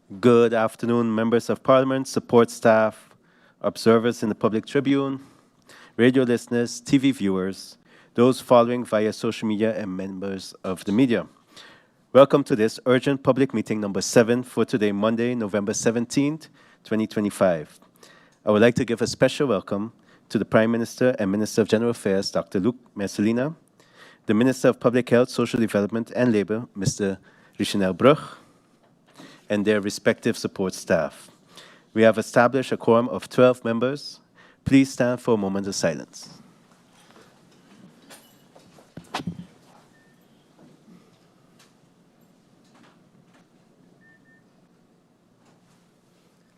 Good afternoon, members of Parliament, support staff, observers in the Public Tribune, radio listeners, TV viewers, those following via social media, and members of the media. Welcome to this urgent public meeting number 7 for today, Monday, November 17th, 2025. I would like to give a special welcome to the Prime Minister and Minister of General Affairs, Dr. Luc Mercelina, the Minister of Public Health, Social Development and Labour, Mr. Richenel Brugge, and their respective support staff. We have established a quorum of 12 members. Please stand for a moment of silence.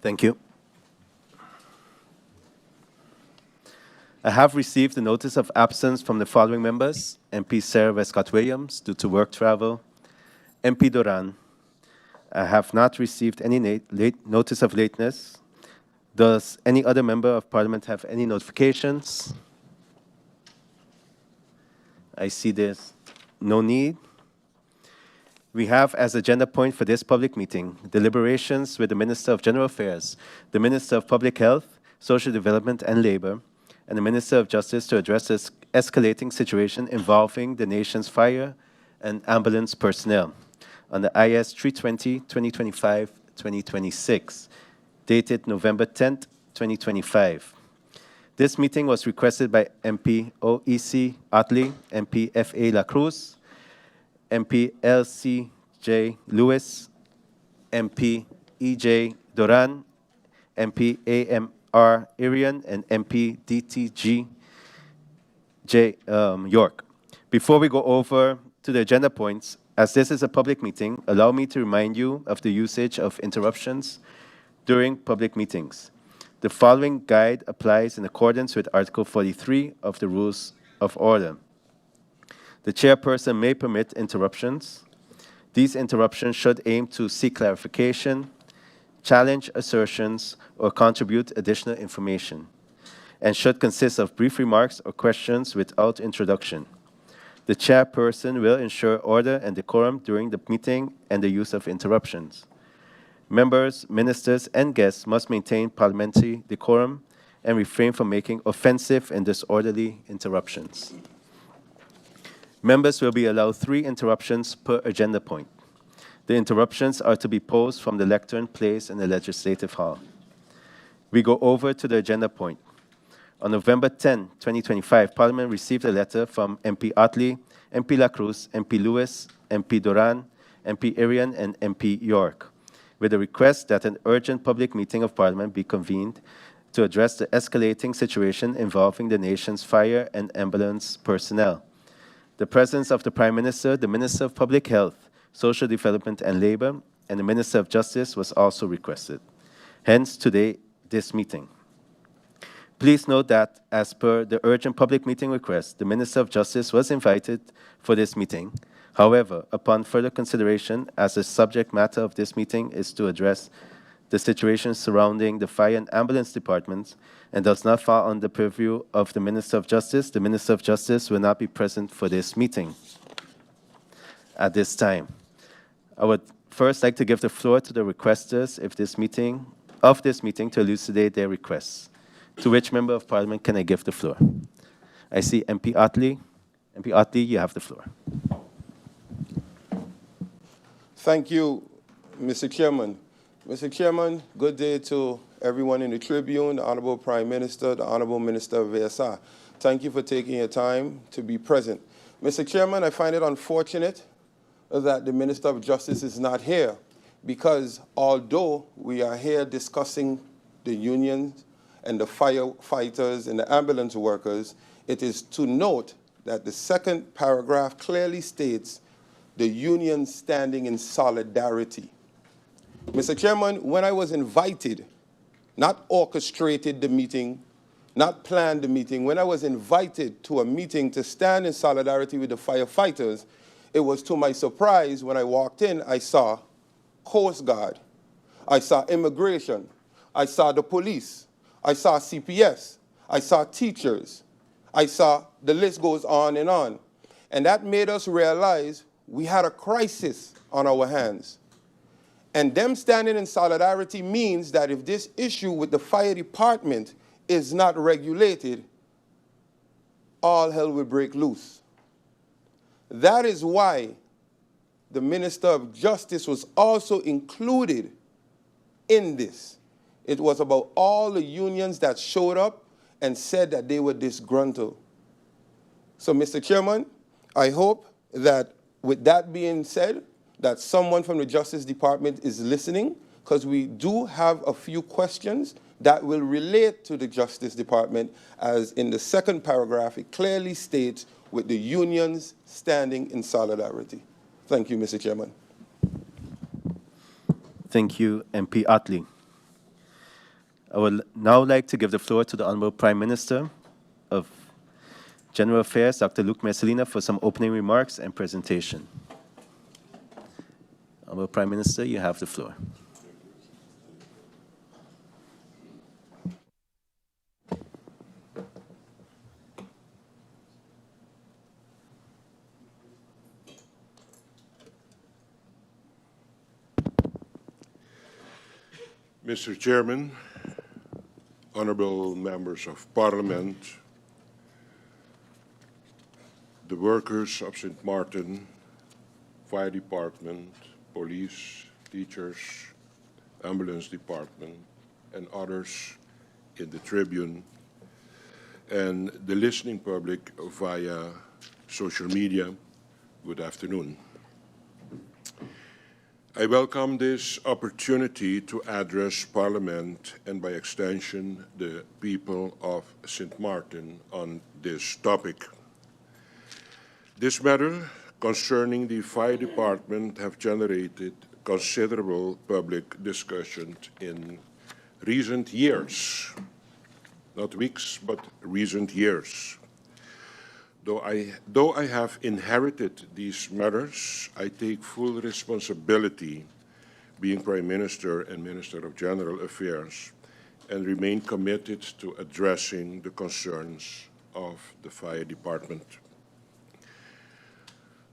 Thank you. I have received a notice of absence from the following members: MP Sarah Westcott-Williams due to work travel, MP Doran. I have not received any notice of lateness. Does any other member of Parliament have any notifications? I see there's no need. We have as agenda point for this public meeting deliberations with the Minister of General Affairs, the Minister of Public Health, Social Development and Labour, and the Minister of Justice to address this escalating situation involving the nation's fire and ambulance personnel on the IS 320-2025-2026, dated November 10th, 2025. This meeting was requested by MP O.E.C. Ottley, MP F.A. Lacroes, MP L.CJ Lewis, MP E.J. Doran, MP A.M.R. Irion, and MP D.T.J. York. Before we go over to the agenda points, as this is a public meeting, allow me to remind you of the usage of interruptions during public meetings. The following guide applies in accordance with Article 43 of the Rules of Order. The chairperson may permit interruptions. These interruptions should aim to seek clarification, challenge assertions, or contribute additional information, and should consist of brief remarks or questions without introduction. The chairperson will ensure order and decorum during the meeting and the use of interruptions. Members, ministers, and guests must maintain parliamentary decorum and refrain from making offensive and disorderly interruptions. Members will be allowed 3 interruptions per agenda point. The interruptions are to be posed from the lectern placed in the Legislative Hall. We go over to the agenda point. On November 10, 2025, Parliament received a letter from MP Ottley, MP Lacroes, MP Lewis, MP Doran, MP Irion, and MP York, with a request that an urgent public meeting of Parliament be convened to address the escalating situation involving the nation's fire and ambulance personnel. The presence of the Prime Minister, the Minister of Public Health, Social Development and Labour, and the Minister of Justice was also requested. Hence, today, this meeting. Please note that, as per the urgent public meeting request, the Minister of Justice was invited for this meeting. However, upon further consideration, as the subject matter of this meeting is to address the situation surrounding the fire and ambulance departments and does not fall under the purview of the Minister of Justice, the Minister of Justice will not be present for this meeting at this time. I would first like to give the floor to the requesters of this meeting to elucidate their requests. To which member of Parliament can I give the floor? I see MP Ottley. MP Ottley, you have the floor. Thank you, Mr. Chairman. Mr. Chairman, good day to everyone in the Tribune, the Honorable Prime Minister, the Honorable Minister of ASI. Thank you for taking your time to be present. Mr. Chairman, I find it unfortunate that the Minister of Justice is not here because although we are here discussing the unions and the firefighters and the ambulance workers, it is to note that the second paragraph clearly states the union standing in solidarity. Mr. Chairman, when I was invited, not orchestrated the meeting, not planned the meeting, when I was invited to a meeting to stand in solidarity with the firefighters, it was to my surprise when I walked in, I saw Coast Guard, I saw immigration, I saw the police, I saw CPS, I saw teachers, I saw the list goes on. And that made us realize we had a crisis on our hands. And them standing in solidarity means that if this issue with the fire department is not regulated, all hell will break loose. That is why the Minister of Justice was also included in this. It was about all the unions that showed up and said that they were disgruntled. So, Mr. Chairman, I hope that with that being said, that someone from the Justice Department is listening, because we do have a few questions that will relate to the Justice Department, as in the second paragraph, it clearly states with the unions standing in solidarity. Thank you, Mr. Chairman. Thank you, MP Ottley. I would now like to give the floor to the Honorable Prime Minister of General Affairs, Dr. Luc Messalina, for some opening remarks and presentation. Honorable Prime Minister, you have the floor. Mr. Chairman, honorable members of Parliament, the workers of St. Martin, Fire Department, police, teachers, ambulance department, and others in the Tribune, and the listening public via social media, good afternoon. I welcome this opportunity to address Parliament and, by extension, the people of St. Martin on this topic. This matter concerning the fire department have generated considerable public discussion in recent years, not weeks, but recent years. Though I have inherited these matters, I take full responsibility, being Prime Minister and Minister of General Affairs, and remain committed to addressing the concerns of the fire department.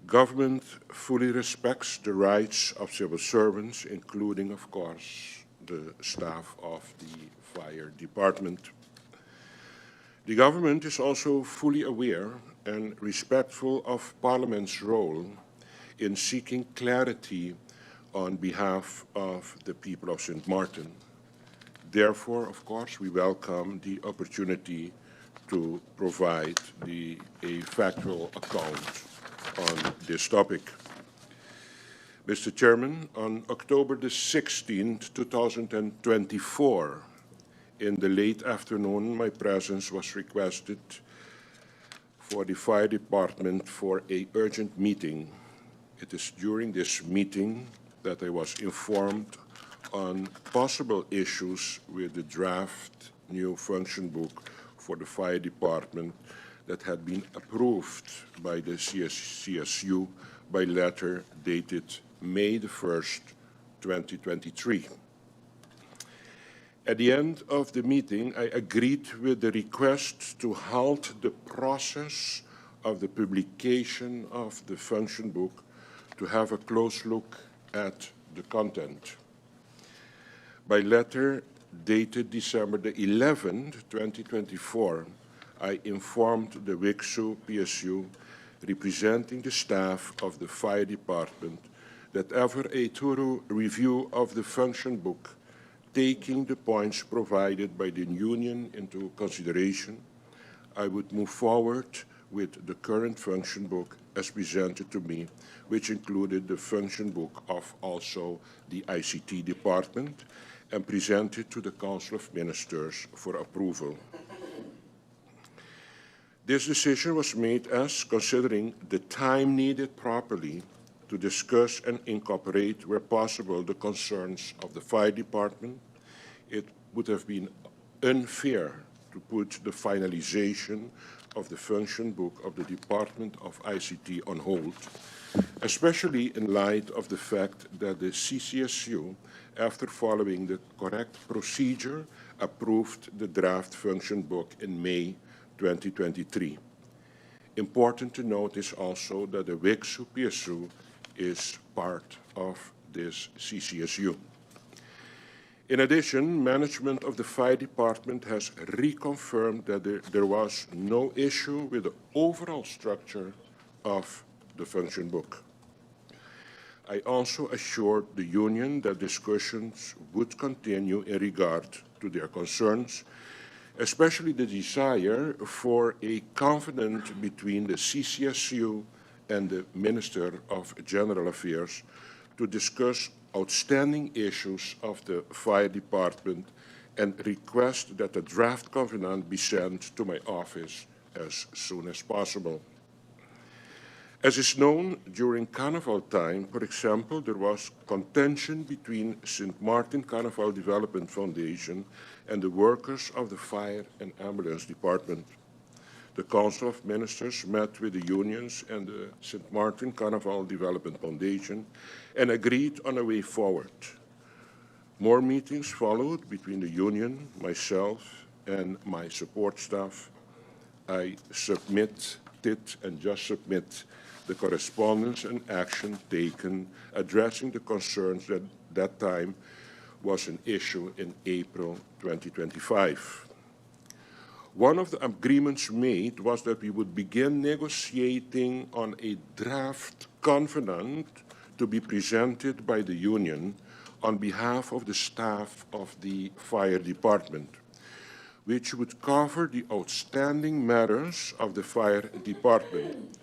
Government fully respects the rights of civil servants, including, of course, the staff of the fire department. The government is also fully aware and respectful of Parliament's role in seeking clarity on behalf of the people of St. Martin. Therefore, of course, we welcome the opportunity to provide a factual account on this topic. Mr. Chairman, on October the 16th, 2024, in the late afternoon, my presence was requested for the fire department for an urgent meeting. It is during this meeting that I was informed on possible issues with the draft new function book for the fire department that had been approved by the CSU by letter dated May the 1st, 2023. At the end of the meeting, I agreed with the request to halt the process of the publication of the function book to have a close look at the content. By letter dated December the 11th, 2024, I informed the WICSU PSU representing the staff of the fire department that after a thorough review of the function book, taking the points provided by the union into consideration, I would move forward with the current function book as presented to me, which included the function book of also the ICT department, and presented to the Council of Ministers for approval. This decision was made as considering the time needed properly to discuss and incorporate, where possible, the concerns of the fire department. It would have been unfair to put the finalization of the function book of the Department of ICT on hold, especially in light of the fact that the CCSU, after following the correct procedure, approved the draft function book in May 2023. Important to note is also that the WICSU PSU is part of this CCSU. In addition, management of the fire department has reconfirmed that there was no issue with the overall structure of the function book. I also assured the union that discussions would continue in regard to their concerns, especially the desire for a covenant between the CCSU and the Minister of General Affairs to discuss outstanding issues of the fire department and request that a draft covenant be sent to my office as soon as possible. As is known, during Carnival time, for example, there was contention between St. Martin Carnival Development Foundation and the workers of the Fire and Ambulance Department. The Council of Ministers met with the unions and the St. Martin Carnival Development Foundation and agreed on a way forward. More meetings followed between the union, myself, and my support staff. I submitted and just submit the correspondence and action taken addressing the concerns that that time was an issue in April 2025. One of the agreements made was that we would begin negotiating on a draft covenant to be presented by the union on behalf of the staff of the fire department, which would cover the outstanding matters of the fire department.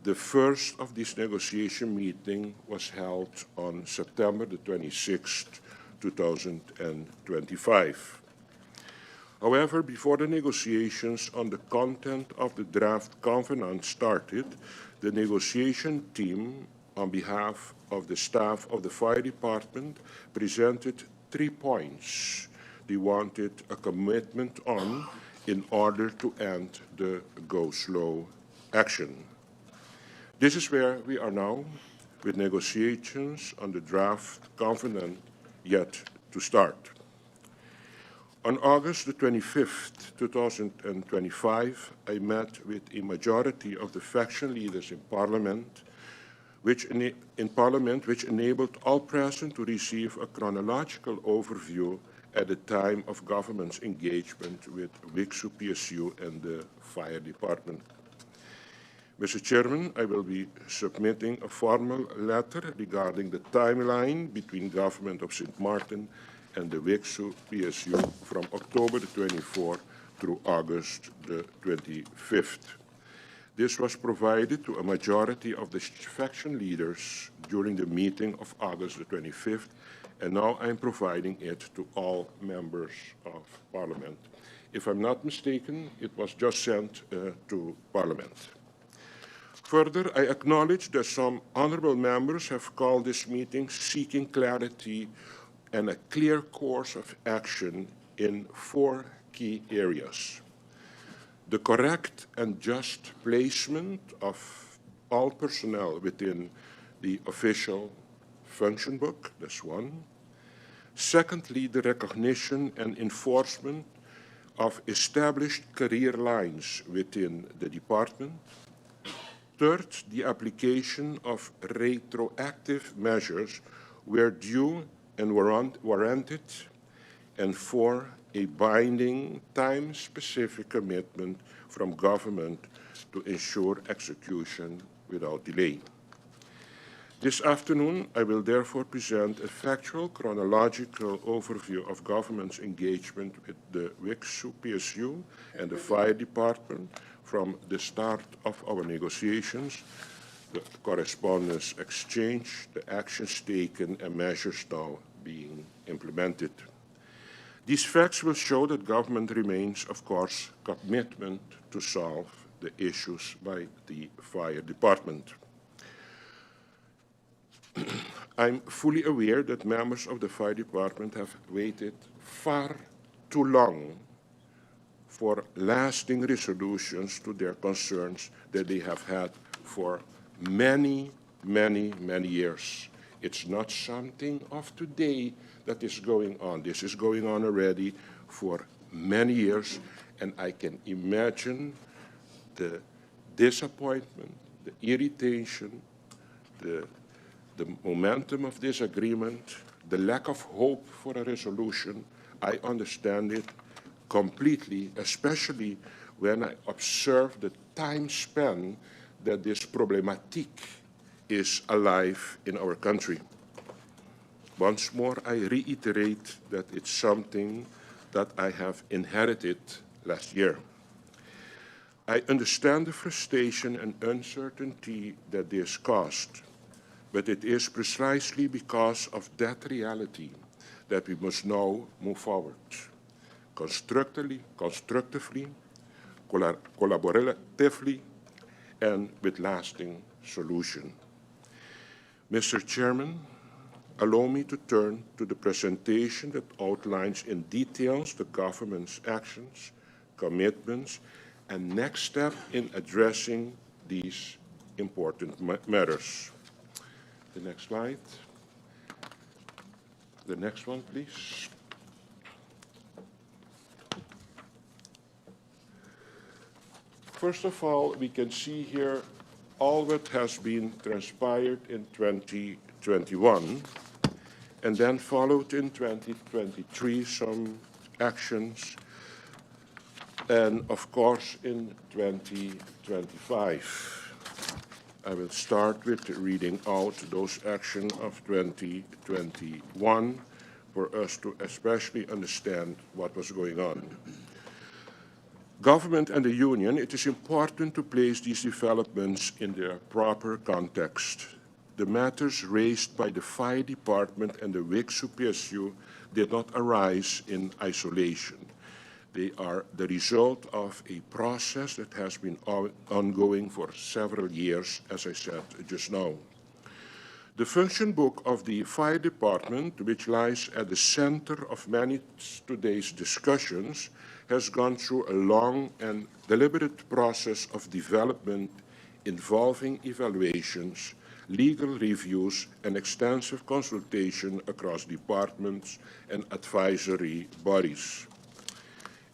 The first of this negotiation meeting was held on September the 26th, 2025. However, before the negotiations on the content of the draft covenant started, the negotiation team, on behalf of the staff of the fire department, presented 3 points they wanted a commitment on in order to end the go-slow action. This is where we are now, with negotiations on the draft covenant yet to start. On August the 25th, 2025, I met with a majority of the faction leaders in Parliament, which enabled all present to receive a chronological overview at the time of government's engagement with WICSU, PSU, and the fire department. Mr. Chairman, I will be submitting a formal letter regarding the timeline between government of St. Martin and the WICSU PSU from October the 24th through August the 25th. This was provided to a majority of the faction leaders during the meeting of August the 25th, and now I'm providing it to all members of Parliament. If I'm not mistaken, it was just sent to Parliament. Further, I acknowledge that some honorable members have called this meeting seeking clarity and a clear course of action in 4 key areas. The correct and just placement of all personnel within the official function book, that's one. Secondly, the recognition and enforcement of established career lines within the department. Third, the application of retroactive measures where due and warranted. And 4, a binding time-specific commitment from government to ensure execution without delay. This afternoon, I will therefore present a factual chronological overview of government's engagement with the WICSU, PSU, and the fire department from the start of our negotiations, the correspondence exchange, the actions taken, and measures now being implemented. These facts will show that government remains, of course, commitment to solve the issues by the fire department. I'm fully aware that members of the fire department have waited far too long for lasting resolutions to their concerns that they have had for many, many, many years. It's not something of today that is going on. This is going on already for many years, and I can imagine the disappointment, the irritation, the the momentum of this agreement, the lack of hope for a resolution, I understand it completely, especially when I observe the time span that this problematic is alive in our country. Once more, I reiterate that it's something that I have inherited last year. I understand the frustration and uncertainty that this caused, but it is precisely because of that reality that we must now move forward, constructively, collaboratively, and with lasting solution. Mr. Chairman, allow me to turn to the presentation that outlines in details the government's actions, commitments, and next step in addressing these important matters. The next slide. The next one, please. First of all, we can see here all what has been transpired in 2021, and then followed in 2023 some actions, and of course in 2025. I will start with reading out those actions of 2021 for us to especially understand what was going on. Government and the Union, it is important to place these developments in their proper context. The matters raised by the Fire Department and the WIC-CPSU did not arise in isolation. They are the result of a process that has been ongoing for several years, as I said just now. The function book of the Fire Department, which lies at the center of many today's discussions, has gone through a long and deliberate process of development involving evaluations, legal reviews, and extensive consultation across departments and advisory bodies.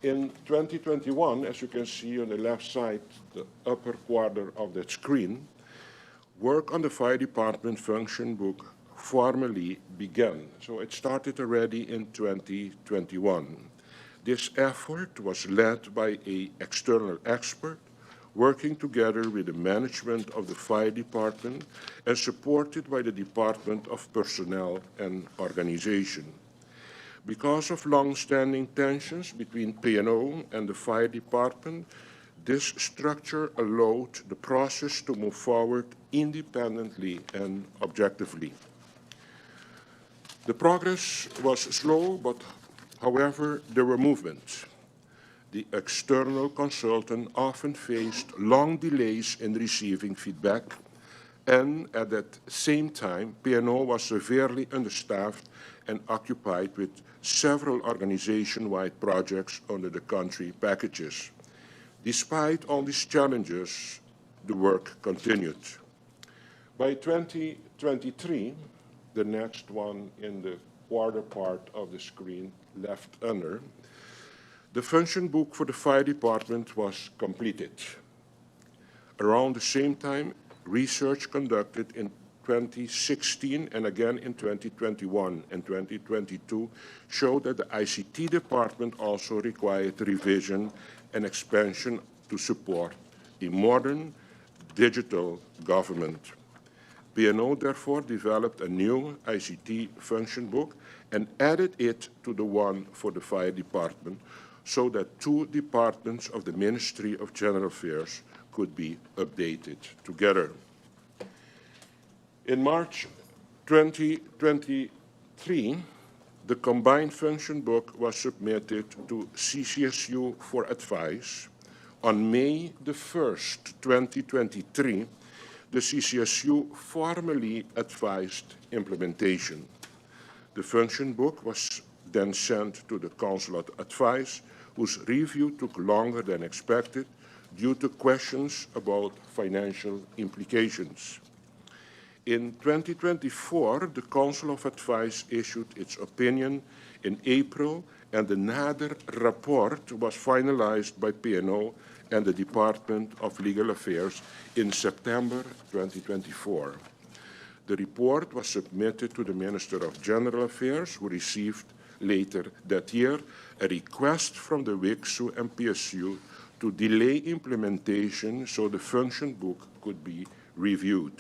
In 2021, as you can see on the left side, the upper quarter of that screen, work on the Fire Department function book formally began. So it started already in 2021. This effort was led by an external expert working together with the management of the Fire Department and supported by the Department of Personnel and Organization. Because of long-standing tensions between P&O and the Fire Department, this structure allowed the process to move forward independently and objectively. The progress was slow, but however, there were movements. The external consultant often faced long delays in receiving feedback, and at that same time, P&O was severely understaffed and occupied with several organization-wide projects under the country packages. Despite all these challenges, the work continued. By 2023, the next one in the quarter part of the screen left under, the function book for the Fire Department was completed. Around the same time, research conducted in 2016 and again in 2021 and 2022 showed that the ICT department also required revision and expansion to support a modern digital government. P&O therefore developed a new ICT function book and added it to the one for the Fire Department so that two departments of the Ministry of General Affairs could be updated together. In March 2023, the combined function book was submitted to CCSU for advice. On May the 1st, 2023, the CCSU formally advised implementation. The function book was then sent to the Council of Advice, whose review took longer than expected due to questions about financial implications. In 2024, the Council of Advice issued its opinion in April, and the NADER report was finalized by P&O and the Department of Legal Affairs in September 2024. The report was submitted to the Minister of General Affairs, who received later that year a request from the WICSU and PSU to delay implementation so the function book could be reviewed.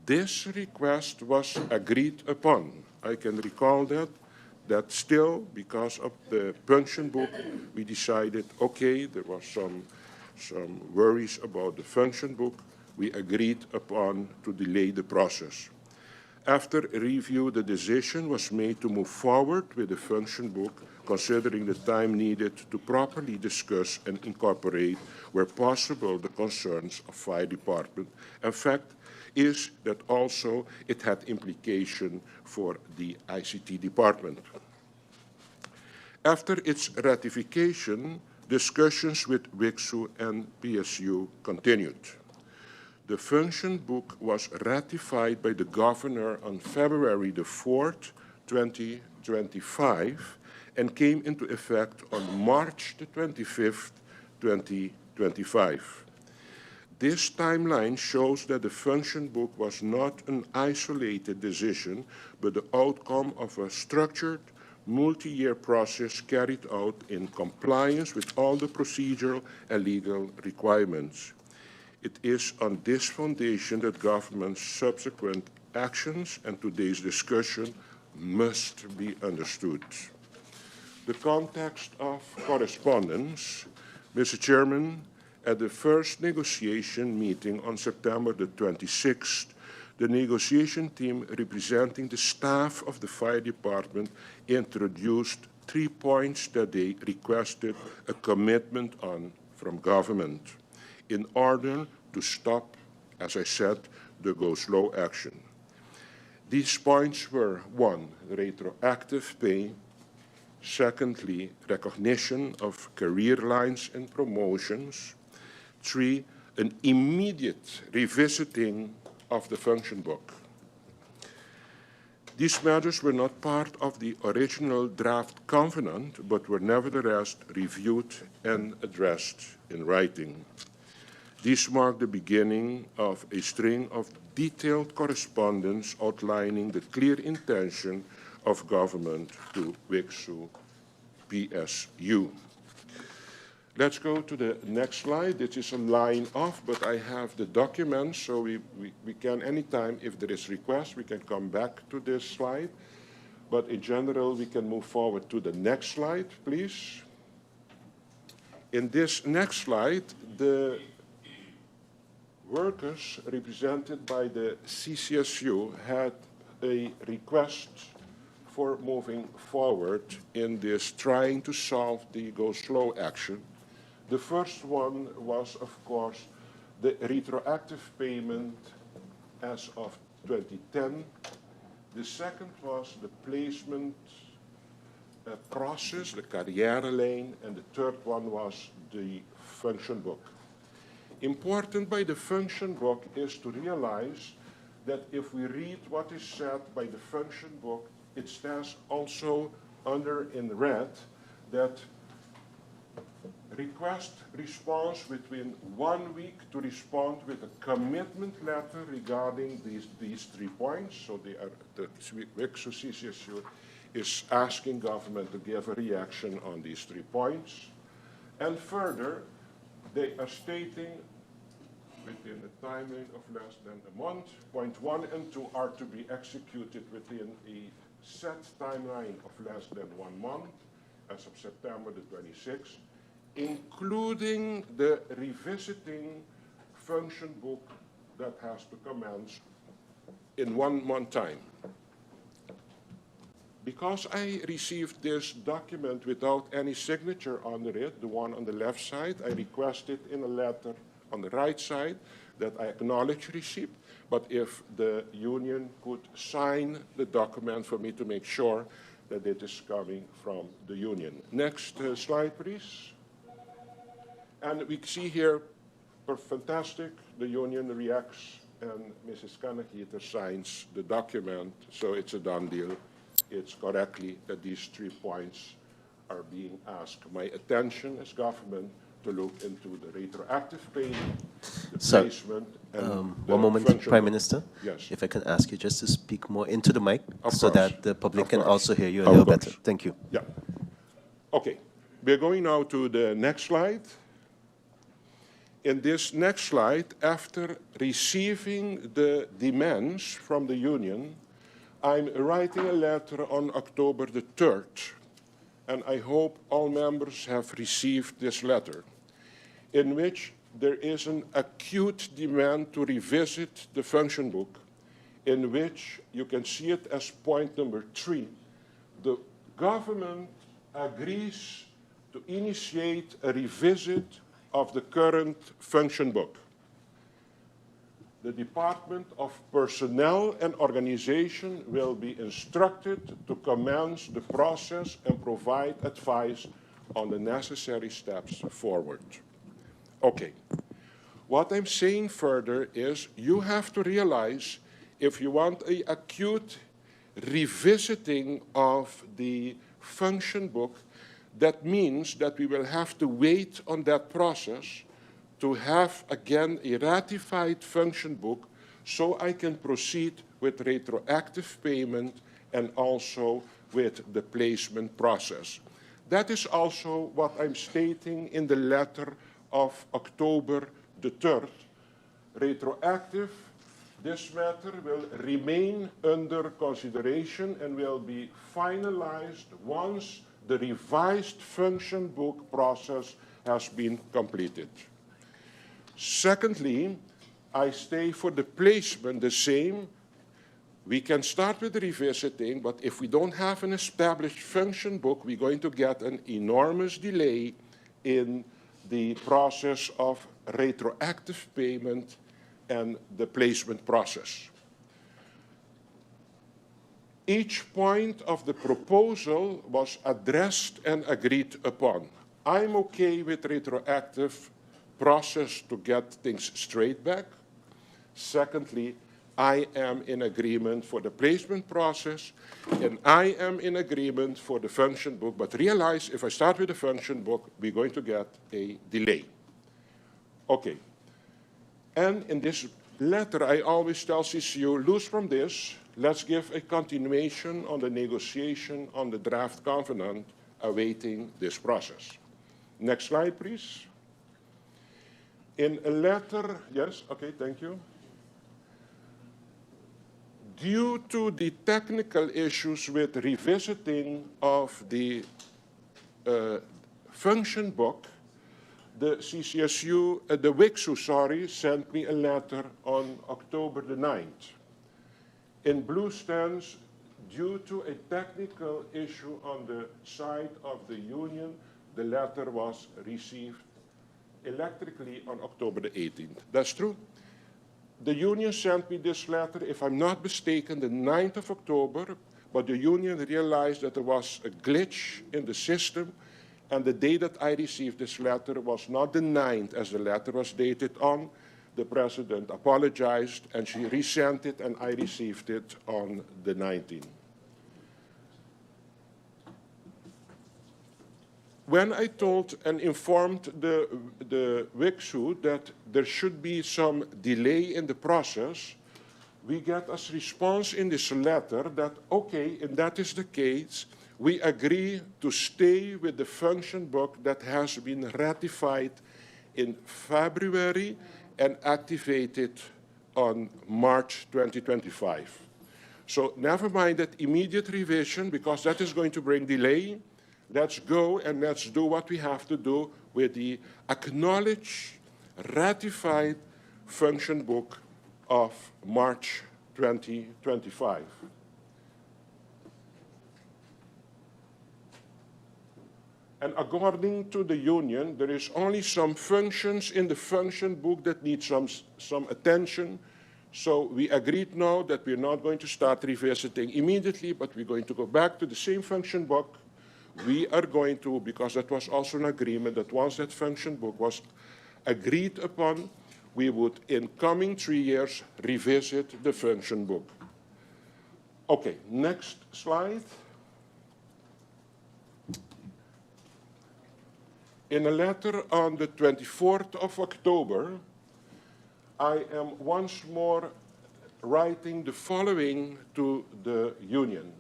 This request was agreed upon. I can recall that still, because of the function book, we decided, okay, there was some worries about the function book. We agreed upon to delay the process. After review, the decision was made to move forward with the function book, considering the time needed to properly discuss and incorporate, where possible, the concerns of fire department. In fact, is that also it had implication for the ICT department. After its ratification, discussions with WICSU and PSU continued. The function book was ratified by the governor on February the 4th, 2025, and came into effect on March the 25th, 2025. This timeline shows that the function book was not an isolated decision, but the outcome of a structured, multi-year process carried out in compliance with all the procedural and legal requirements. It is on this foundation that government's subsequent actions and today's discussion must be understood. The context of correspondence, Mr. Chairman, at the first negotiation meeting on September the 26th, the negotiation team representing the staff of the fire department introduced 3 points that they requested a commitment on from government in order to stop, as I said, the go-slow action. These points were: 1, retroactive pay; secondly, recognition of career lines and promotions; 3, an immediate revisiting of the function book. These matters were not part of the original draft covenant, but were nevertheless reviewed and addressed in writing. These mark the beginning of a string of detailed correspondence outlining the clear intention of government to WICSU PSU. Let's go to the next slide. This is a line off, but I have the documents, so we can, anytime, if there is request, we can come back to this slide. But in general, we can move forward to the next slide, please. In this next slide, the workers represented by the CCSU had a request for moving forward in this trying to solve the go-slow action. The first one was, of course, the retroactive payment as of 2010. The second was the placement process, the carrière lane, and the third one was the function book. Important by the function book is to realize that if we read what is said by the function book, it stands also under in red that request response within 1 week to respond with a commitment letter regarding these 3 points. So the WICSU CCSU is asking government to give a reaction on these 3 points. And further, they are stating within a timeline of less than a month, point 1 and 2 are to be executed within a set timeline of less than 1 month as of September the 26th, including the revisiting function book that has to commence in 1 month time. Because I received this document without any signature under it, the one on the left side, I requested in a letter on the right side that I acknowledge receipt, but if the union could sign the document for me to make sure that it is coming from the union. Next slide, please. And we see here, fantastic, the union reacts and Mrs. Kanakita signs the document, so it's a done deal. It's correctly that these 3 points are being asked. My attention as government to look into the retroactive pay, the Sir, placement and the one moment, function Prime book. Minister. Yes. If I can ask you just to speak more into the mic Of so course. that the public Of can course. also hear you a Of little course. better. Thank you. Yeah. Okay. We're going now to the next slide. In this next slide, after receiving the demands from the union, I'm writing a letter on October the 3rd, and I hope all members have received this letter, in which there is an acute demand to revisit the function book, in which you can see it as point number 3. The government agrees to initiate a revisit of the current function book. The Department of Personnel and Organization will be instructed to commence the process and provide advice on the necessary steps forward. Okay. What I'm saying further is you have to realize if you want an acute revisiting of the function book, that means that we will have to wait on that process to have, again, a ratified function book so I can proceed with retroactive payment and also with the placement process. That is also what I'm stating in the letter of October the 3rd. Retroactive, this matter will remain under consideration and will be finalized once the revised function book process has been completed. Secondly, I stay for the placement the same. We can start with the revisiting, but if we don't have an established function book, we're going to get an enormous delay in the process of retroactive payment and the placement process. Each point of the proposal was addressed and agreed upon. I'm okay with retroactive process to get things straight back. Secondly, I am in agreement for the placement process, and I am in agreement for the function book, but realize if I start with the function book, we're going to get a delay. Okay. And in this letter, I always tell CCU, loose from this, let's give a continuation on the negotiation on the draft covenant awaiting this process. Next slide, please. In a letter, yes, okay, thank you. Due to the technical issues with revisiting of the function book, the CCSU, the WICSU, sent me a letter on October the 9th. In blue stands, due to a technical issue on the side of the union, the letter was received electrically on October the 18th. That's true. The union sent me this letter, if I'm not mistaken, the 9th of October, but the union realized that there was a glitch in the system, and the day that I received this letter was not the 9th as the letter was dated on. The president apologized, and she resent it, and I received it on the 19th. When I told and informed the WICSU that there should be some delay in the process, we get as response in this letter that, okay, and that is the case, we agree to stay with the function book that has been ratified in February and activated on March 2025. So never mind that immediate revision, because that is going to bring delay. Let's go and let's do what we have to do with the acknowledged, ratified function book of March 2025. And according to the union, there is only some functions in the function book that need some attention. So we agreed now that we're not going to start revisiting immediately, but we're going to go back to the same function book. We are going to, because that was also an agreement, that once that function book was agreed upon, we would, in coming 3 years, revisit the function book. Okay, next slide. In a letter on the 24th of October, I am once more writing the following to the union.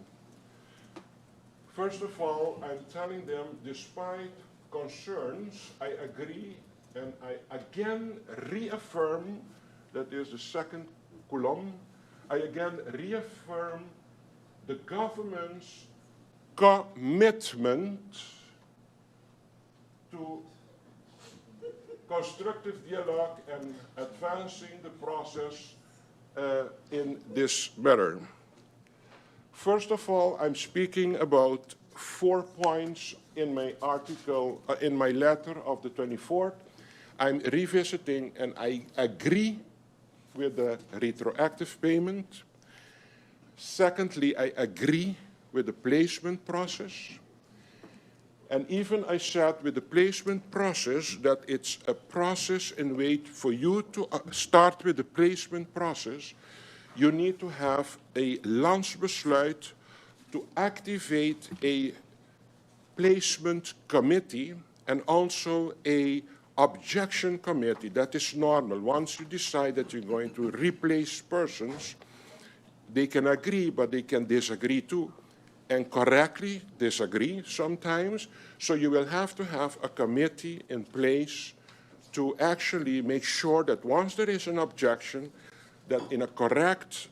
First of all, I'm telling them, despite concerns, I agree and I again reaffirm, that is the second column, I again reaffirm the government's commitment to constructive dialogue and advancing the process in this matter. First of all, I'm speaking about 4 points in my article, in my letter of the 24th. I'm revisiting and I agree with the retroactive payment. Secondly, I agree with the placement process. And even I said with the placement process that it's a process in which for you to start with the placement process, you need to have a landsbesluit to activate a placement committee and also a objection committee. That is normal. Once you decide that you're going to replace persons, they can agree, but they can disagree too, and correctly disagree sometimes. So you will have to have a committee in place to actually make sure that once there is an objection, that in a correct,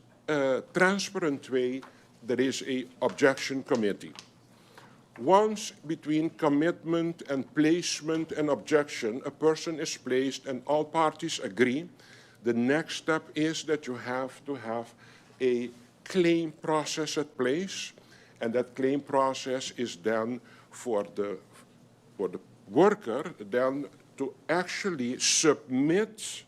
transparent way, there is an objection committee. Once between commitment and placement and objection, a person is placed and all parties agree, the next step is that you have to have a claim process at place, and that claim process is then for the worker then to actually submit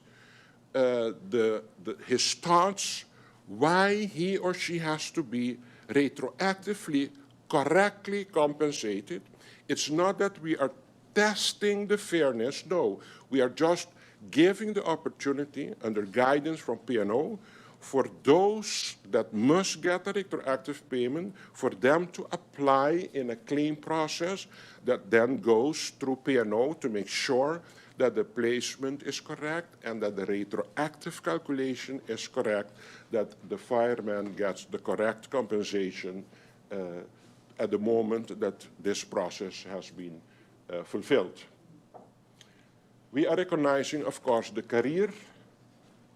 his thoughts why he or she has to be retroactively correctly compensated. It's not that we are testing the fairness, no. We are just giving the opportunity under guidance from P&O for those that must get a retroactive payment, for them to apply in a claim process that then goes through P&O to make sure that the placement is correct and that the retroactive calculation is correct, that the fireman gets the correct compensation at the moment that this process has been fulfilled. We are recognizing, of course, the career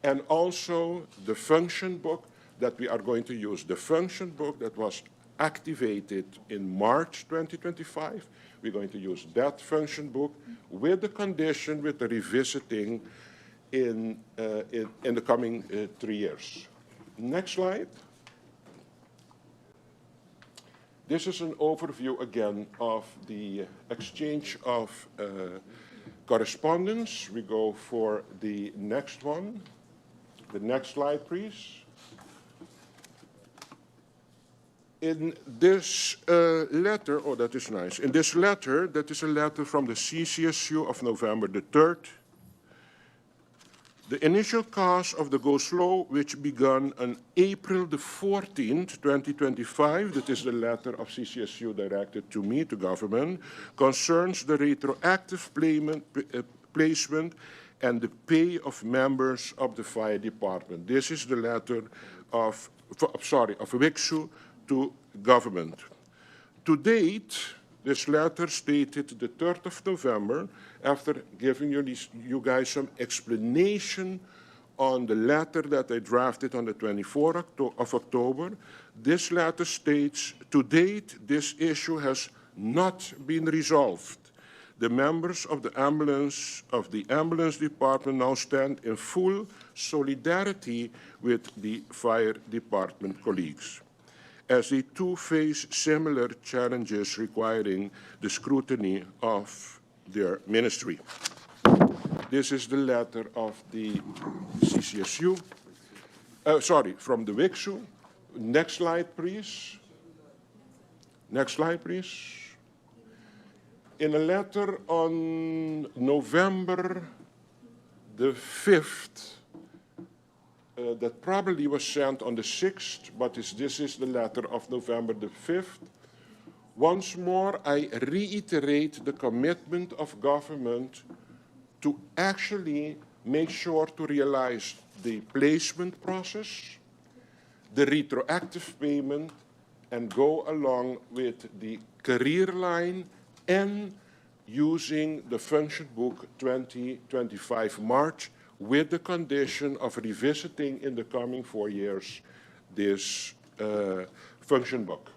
and also the function book that we are going to use. The function book that was activated in March 2025, we're going to use that function book with the condition, with the revisiting in the coming 3 years. Next slide. This is an overview again of the exchange of correspondence. We go for the next one. The next slide, please. In this letter, oh, that is nice. In this letter, that is a letter from the CCSU of November the 3rd. The initial cause of the go-slow, which began on April the 14th, 2025, that is the letter of CCSU directed to me, to government, concerns the retroactive placement and the pay of members of the fire department. This is the letter of O.E.C to government. To date, this letter stated the 3rd of November, after giving you guys some explanation on the letter that I drafted on the 24th of October, this letter states, to date, this issue has not been resolved. The members of the ambulance department now stand in full solidarity with the fire department colleagues, as they too face similar challenges requiring the scrutiny of their ministry. This is the letter of the CCSU, from the O.E.C. Next slide, please. Next slide, please. In a letter on November the 5th, that probably was sent on the 6th, but this is the letter of November the 5th. Once more, I reiterate the commitment of government to actually make sure to realize the placement process, the retroactive payment, and go along with the career line and using the function book 2025 March with the condition of revisiting in the coming 4 years this function book.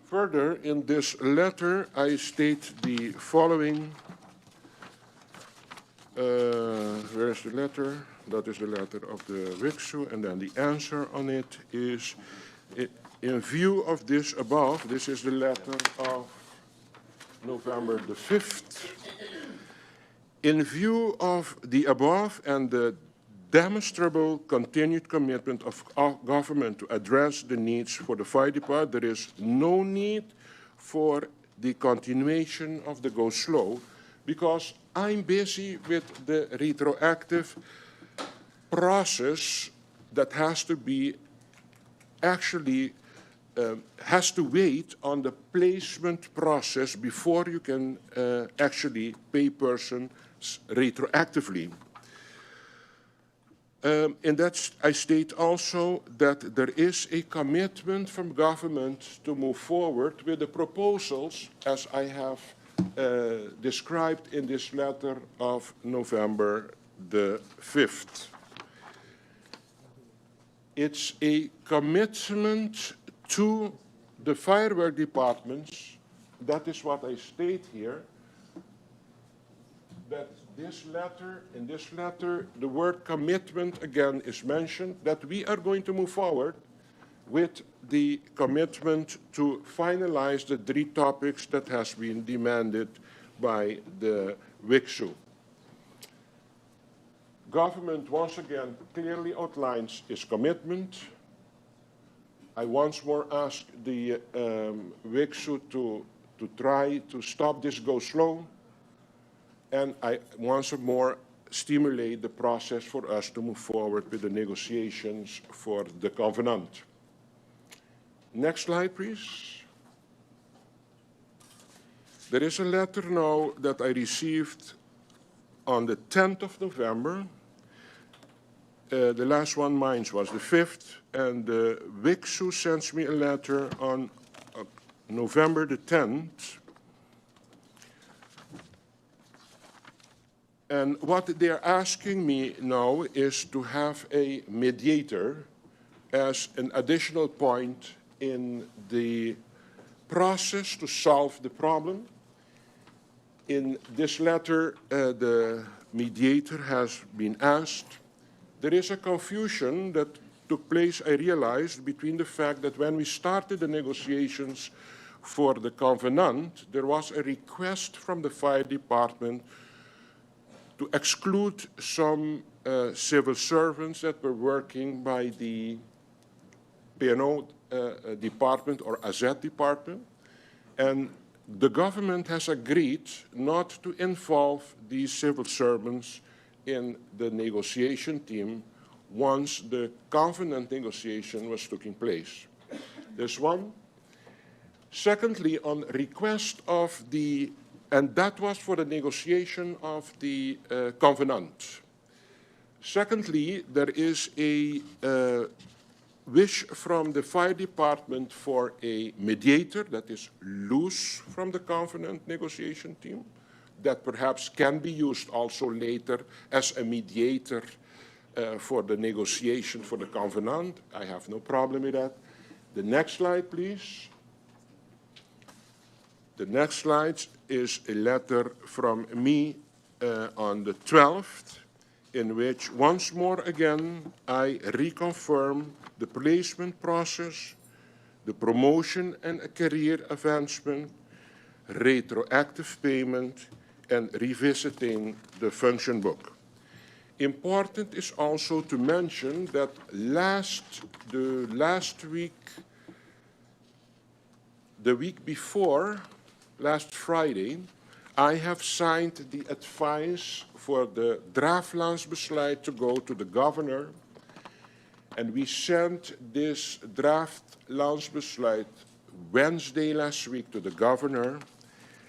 Further, in this letter, I state the following. Where is the letter? That is the letter of the WICSU, and then the answer on it is, in view of this above, this is the letter of November the 5th. In view of the above and the demonstrable continued commitment of government to address the needs for the fire department, there is no need for the continuation of the go slow, because I'm busy with the retroactive process that has to be actually has to wait on the placement process before you can actually pay persons retroactively. In that, I state also that there is a commitment from government to move forward with the proposals as I have described in this letter of November the 5th. It's a commitment to the firework departments. That is what I state here. That in this letter, the word commitment again is mentioned, that we are going to move forward with the commitment to finalize the 3 topics that has been demanded by the WICSU. Government once again clearly outlines its commitment. I once more ask the WICSU to try to stop this go slow, and I once more stimulate the process for us to move forward with the negotiations for the covenant. Next slide, please. There is a letter now that I received on the 10th of November. The last one, mine, was the 5th, and the WICSU sends me a letter on November the 10th. And what they're asking me now is to have a mediator as an additional point in the process to solve the problem. In this letter, the mediator has been asked. There is a confusion that took place, I realized, between the fact that when we started the negotiations for the covenant, there was a request from the fire department to exclude some civil servants that were working by the P&O department or AZ department. And the government has agreed not to involve these civil servants in the negotiation team once the covenant negotiation was taking place. There's one. Secondly, on request of the, and that was for the negotiation of the covenant. Secondly, there is a wish from the fire department for a mediator that is loose from the covenant negotiation team, that perhaps can be used also later as a mediator for the negotiation for the covenant. I have no problem with that. The next slide, please. The next slide is a letter from me on the 12th, in which once more again I reconfirm the placement process, the promotion and career advancement, retroactive payment, and revisiting the function book. Important is also to mention that the week before, last Friday, I have signed the advice for the draft landsbesluit to go to the governor, and we sent this draft landsbesluit Wednesday last week to the governor,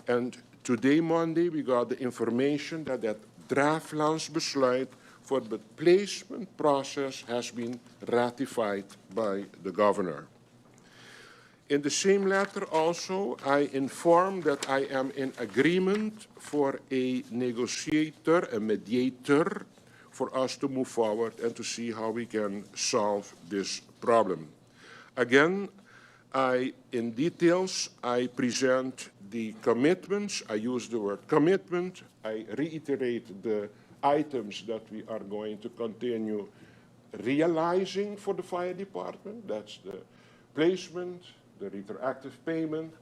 and today, Monday, we got the information that that draftlandsbesluit voor het placement process has been ratified by the governor. In the same letter also, I inform that I am in agreement for a negotiator, a mediator, for us to move forward and to see how we can solve this problem. Again, in details, I present the commitments. I use the word commitment. I reiterate the items that we are going to continue realizing for the fire department. That's the placement, the retroactive payment,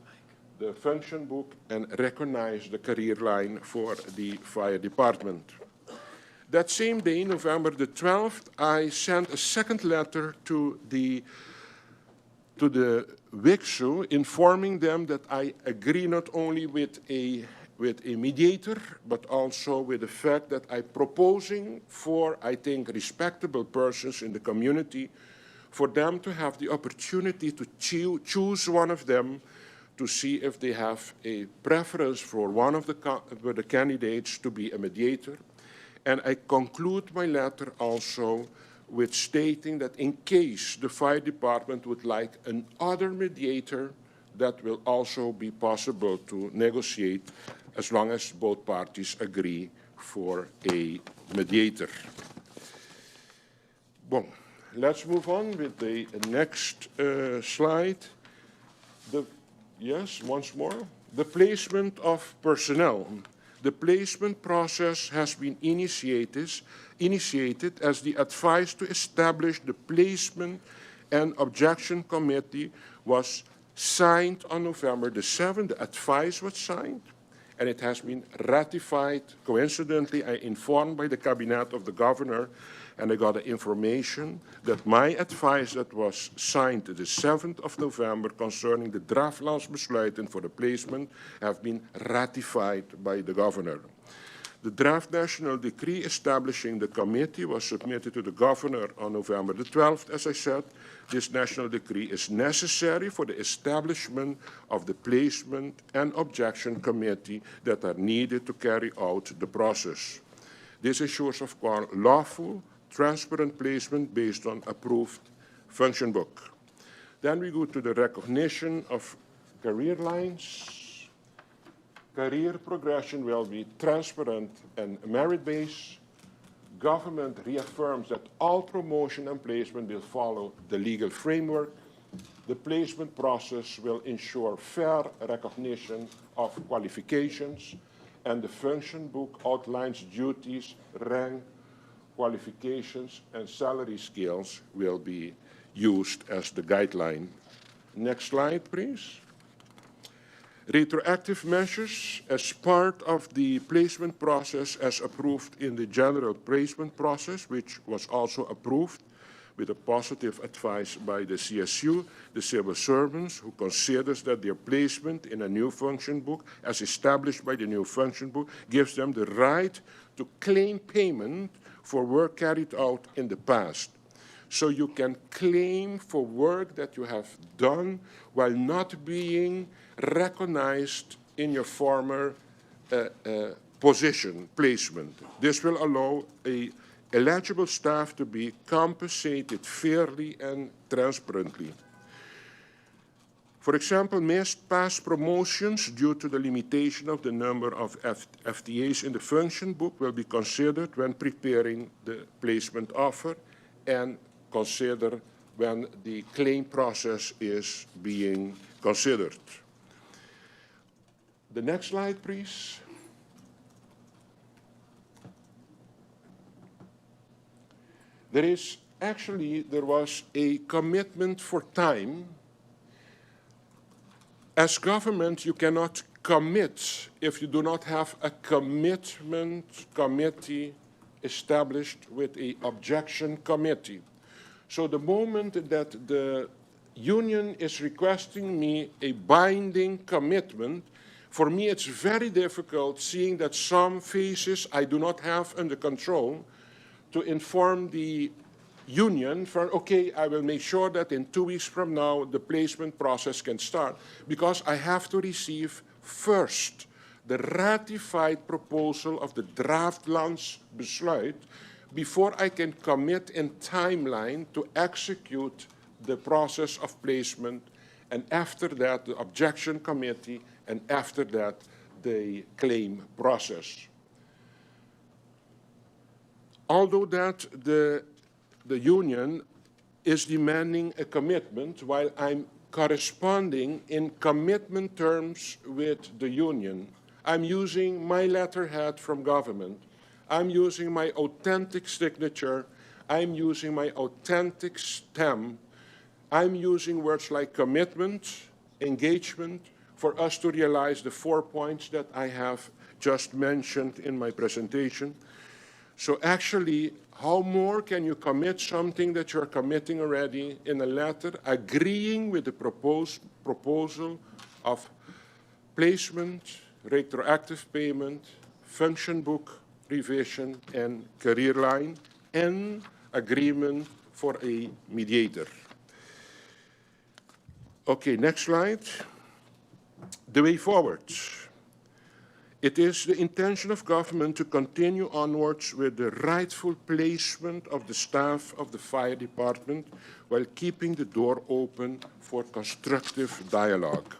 the function book, and recognize the career line for the fire department. That same day, November the 12th, I sent a second letter to the WICSU, informing them that I agree not only with a mediator, but also with the fact that I'm proposing for, I think, respectable persons in the community, for them to have the opportunity to choose one of them to see if they have a preference for one of the candidates to be a mediator. And I conclude my letter also with stating that in case the fire department would like another mediator, that will also be possible to negotiate as long as both parties agree for a mediator. Bon, let's move on with the next slide. Yes, once more. The placement of personnel. The placement process has been initiated as the advice to establish the placement and objection committee was signed on November the 7th. The advice was signed, and it has been ratified. Coincidentally, I informed by the cabinet of the governor, and I got the information that my advice that was signed the 7th of November concerning the draftlandsbesluiten for the placement have been ratified by the governor. The draft national decree establishing the committee was submitted to the governor on November the 12th. As I said, this national decree is necessary for the establishment of the placement and objection committee that are needed to carry out the process. This ensures, of course, lawful, transparent placement based on approved function book. Then we go to the recognition of career lines. Career progression will be transparent and merit-based. Government reaffirms that all promotion and placement will follow the legal framework. The placement process will ensure fair recognition of qualifications, and the function book outlines duties, rank, qualifications, and salary scales will be used as the guideline. Next slide, please. Retroactive measures as part of the placement process as approved in the general placement process, which was also approved with a positive advice by the CSU, the civil servants, who considers that their placement in a new function book, as established by the new function book, gives them the right to claim payment for work carried out in the past. So you can claim for work that you have done while not being recognized in your former position, placement. This will allow eligible staff to be compensated fairly and transparently. For example, missed past promotions due to the limitation of the number of FTAs in the function book will be considered when preparing the placement offer and consider when the claim process is being considered. The next slide, please. There was a commitment for time. As government, you cannot commit if you do not have a commitment committee established with an objection committee. So the moment that the union is requesting me a binding commitment, for me it's very difficult, seeing that some phases I do not have under control, to inform the union for, okay, I will make sure that in 2 weeks from now the placement process can start, because I have to receive first the ratified proposal of the draft landsbesluit before I can commit in timeline to execute the process of placement, and after that the objection committee, and after that the claim process. Although that the union is demanding a commitment, while I'm corresponding in commitment terms with the union, I'm using my letterhead from government, I'm using my authentic signature, I'm using my authentic stamp, I'm using words like commitment, engagement, for us to realize the 4 points that I have just mentioned in my presentation. So actually, how more can you commit something that you're committing already in a letter, agreeing with the proposal of placement, retroactive payment, function book revision, and career line, and agreement for a mediator. Okay, next slide. The way forward. It is the intention of government to continue onwards with the rightful placement of the staff of the fire department while keeping the door open for constructive dialogue.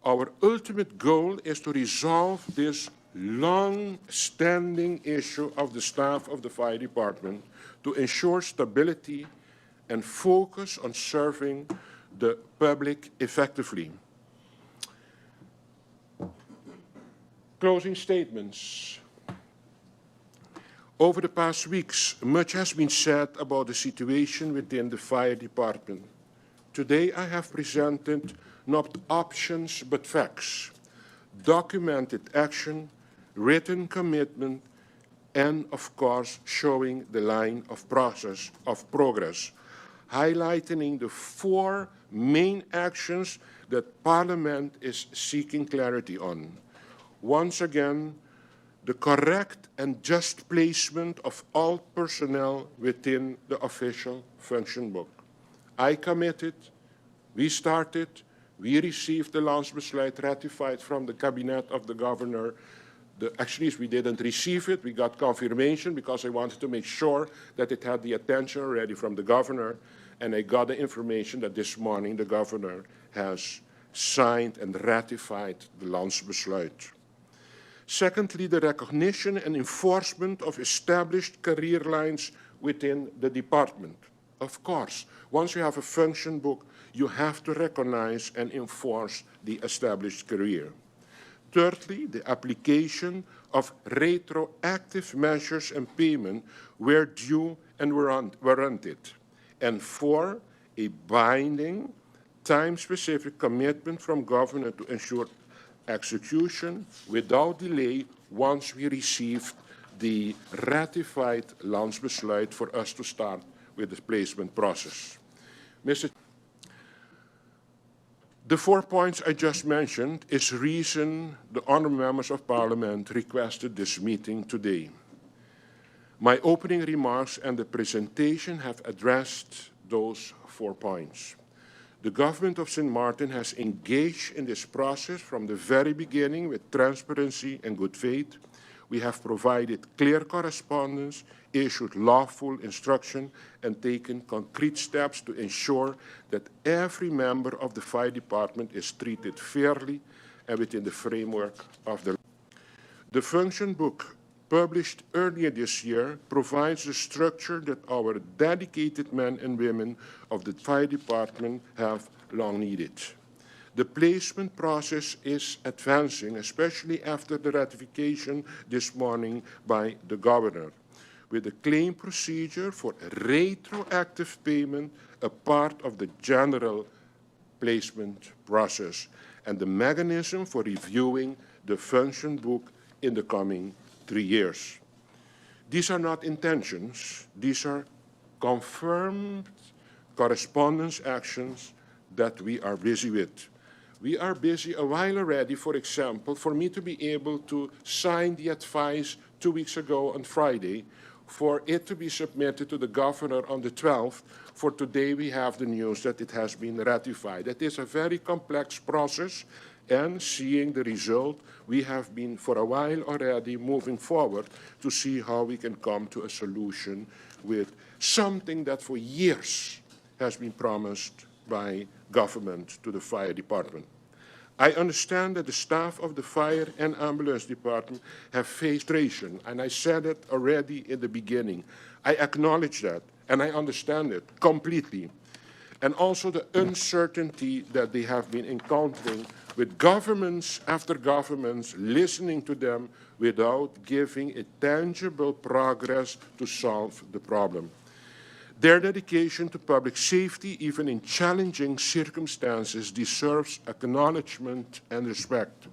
Our ultimate goal is to resolve this long-standing issue of the staff of the fire department to ensure stability and focus on serving the public effectively. Closing statements. Over the past weeks, much has been said about the situation within the fire department. Today, I have presented not options but facts, documented action, written commitment, and of course, showing the line of progress, highlighting the 4 main actions that Parliament is seeking clarity on. Once again, the correct and just placement of all personnel within the official function book. I committed, we started, we received the landsbesluit ratified from the cabinet of the governor. Actually, we didn't receive it, we got confirmation because I wanted to make sure that it had the attention already from the governor, and I got the information that this morning the governor has signed and ratified the landsbesluit. Secondly, the recognition and enforcement of established career lines within the department. Of course, once you have a function book, you have to recognize and enforce the established career. Thirdly, the application of retroactive measures and payment where due and warranted. And 4, a binding, time-specific commitment from government to ensure execution without delay once we receive the ratified landsbesluit for us to start with the placement process. The 4 points I just mentioned is the reason the honourable members of Parliament requested this meeting today. My opening remarks and the presentation have addressed those 4 points. The government of St. Martin has engaged in this process from the very beginning with transparency and good faith. We have provided clear correspondence, issued lawful instruction, and taken concrete steps to ensure that every member of the fire department is treated fairly and within the framework of the law. The function book published earlier this year provides the structure that our dedicated men and women of the fire department have long needed. The placement process is advancing, especially after the ratification this morning by the governor, with the claim procedure for retroactive payment a part of the general placement process, and the mechanism for reviewing the function book in the coming 3 years. These are not intentions, these are confirmed correspondence actions that we are busy with. We are busy a while already, for example, for me to be able to sign the advice 2 weeks ago on Friday, for it to be submitted to the governor on the 12th. For today we have the news that it has been ratified. That is a very complex process, and seeing the result, we have been for a while already moving forward to see how we can come to a solution with something that for years has been promised by government to the fire department. I understand that the staff of the fire and ambulance department have faced frustration, and I said it already in the beginning. I acknowledge that, and I understand it completely. And also the uncertainty that they have been encountering with governments after governments listening to them without giving a tangible progress to solve the problem. Their dedication to public safety, even in challenging circumstances, deserves acknowledgement and respect.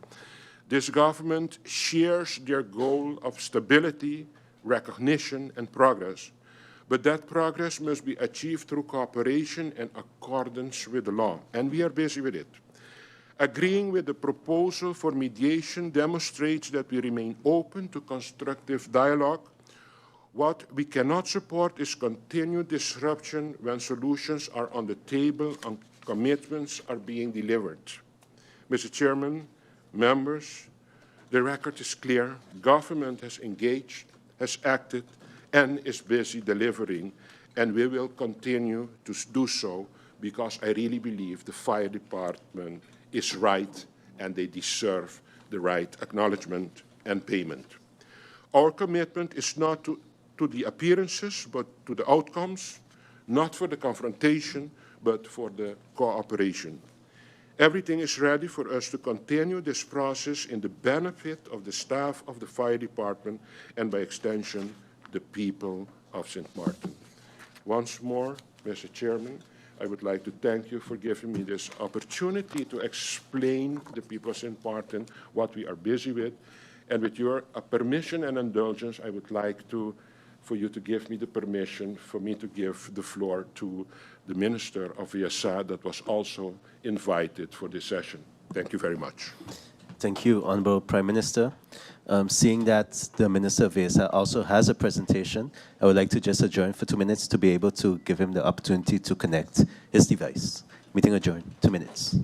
This government shares their goal of stability, recognition, and progress. But that progress must be achieved through cooperation and accordance with the law, and we are busy with it. Agreeing with the proposal for mediation demonstrates that we remain open to constructive dialogue. What we cannot support is continued disruption when solutions are on the table and commitments are being delivered. Mr. Chairman, members, the record is clear. Government has engaged, has acted, and is busy delivering, and we will continue to do so because I really believe the fire department is right and they deserve the right acknowledgement and payment. Our commitment is not to the appearances, but to the outcomes, not for the confrontation, but for the cooperation. Everything is ready for us to continue this process in the benefit of the staff of the fire department and by extension, the people of St. Martin. Once more, Mr. Chairman, I would like to thank you for giving me this opportunity to explain to the people of St. Martin what we are busy with. And with your permission and indulgence, I would like for you to give me the permission for me to give the floor to the Minister of VSA that was also invited for this session. Thank you very much. Thank you, Honorable Prime Minister. Seeing that the Minister of VSA also has a presentation, I would like to just adjourn for 2 minutes to be able to give him the opportunity to connect his device. Meeting adjourned, 2 minutes.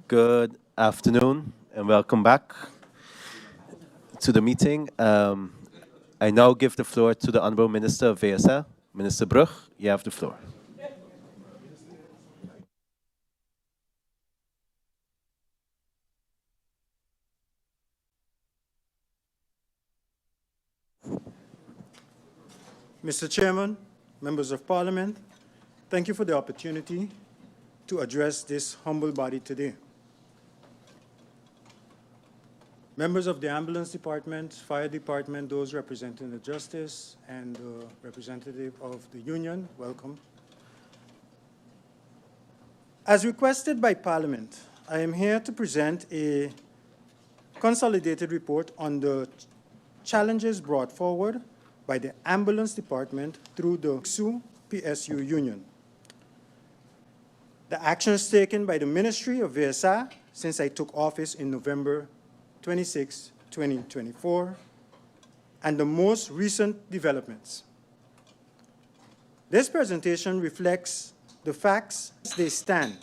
Good afternoon and welcome back to the meeting. I now give the floor to the Honourable Minister of VSA. Minister Brug, you have the floor. Mr. Chairman, members of Parliament, thank you for the opportunity to address this humble body today. Members of the Ambulance Department, Fire Department, those representing the Justice, and the representative of the Union, welcome. As requested by Parliament, I am here to present a consolidated report on the challenges brought forward by the Ambulance Department through the O.E.C PSU Union. The actions taken by the Ministry of VSA since I took office in November 26, 2024, and the most recent developments. This presentation reflects the facts as they stand,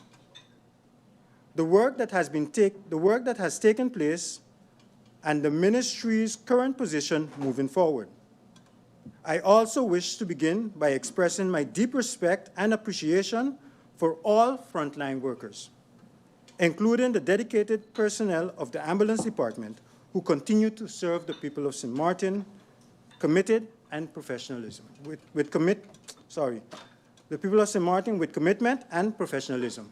the work that has taken place, and the Ministry's current position moving forward. I also wish to begin by expressing my deep respect and appreciation for all frontline workers, including the dedicated personnel of the Ambulance Department who continue to serve the people of St. Martin, committed and professionalism, the people of St. Martin with commitment and professionalism.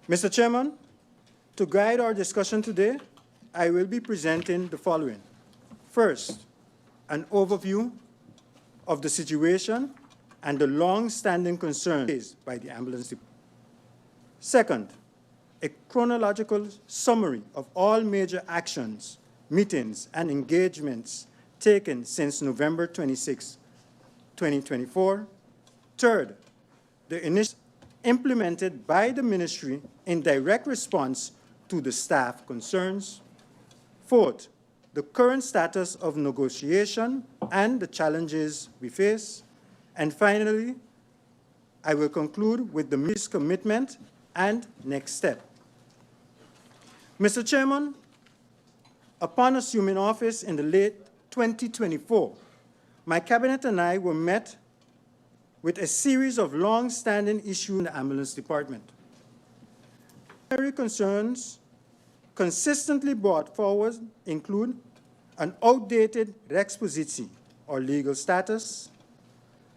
Mr. Chairman, to guide our discussion today, I will be presenting the following. First, an overview of the situation and the long-standing concerns raised by the Ambulance Department. Second, a chronological summary of all major actions, meetings, and engagements taken since November 26, 2024. Third, the initiatives implemented by the Ministry in direct response to the staff concerns. Fourth, the current status of negotiation and the challenges we face. And finally, I will conclude with the Ministry's commitment and next step. Mr. Chairman, upon assuming office in the late 2024, my cabinet and I were met with a series of long-standing issues in the Ambulance Department. Primary concerns consistently brought forward include an outdated Rex Positie, or legal status,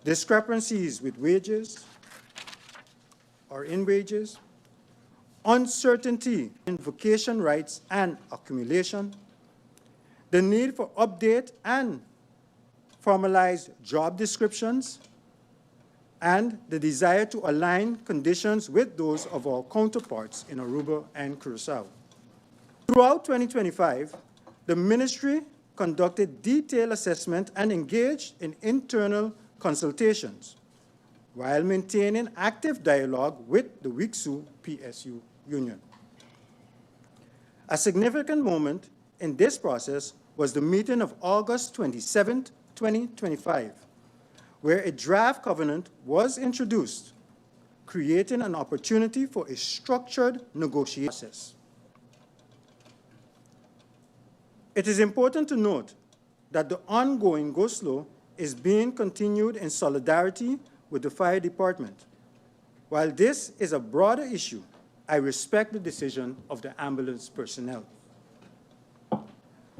discrepancies with wages or in wages, uncertainty in vacation rights and accumulation, the need for update and formalized job descriptions, and the desire to align conditions with those of our counterparts in Aruba and Curaçao. Throughout 2025, the Ministry conducted detailed assessment and engaged in internal consultations while maintaining active dialogue with the O.E.C PSU Union. A significant moment in this process was the meeting of August 27, 2025, where a draft covenant was introduced, creating an opportunity for a structured negotiation process. It is important to note that the ongoing go-slow is being continued in solidarity with the Fire Department. While this is a broader issue, I respect the decision of the ambulance personnel.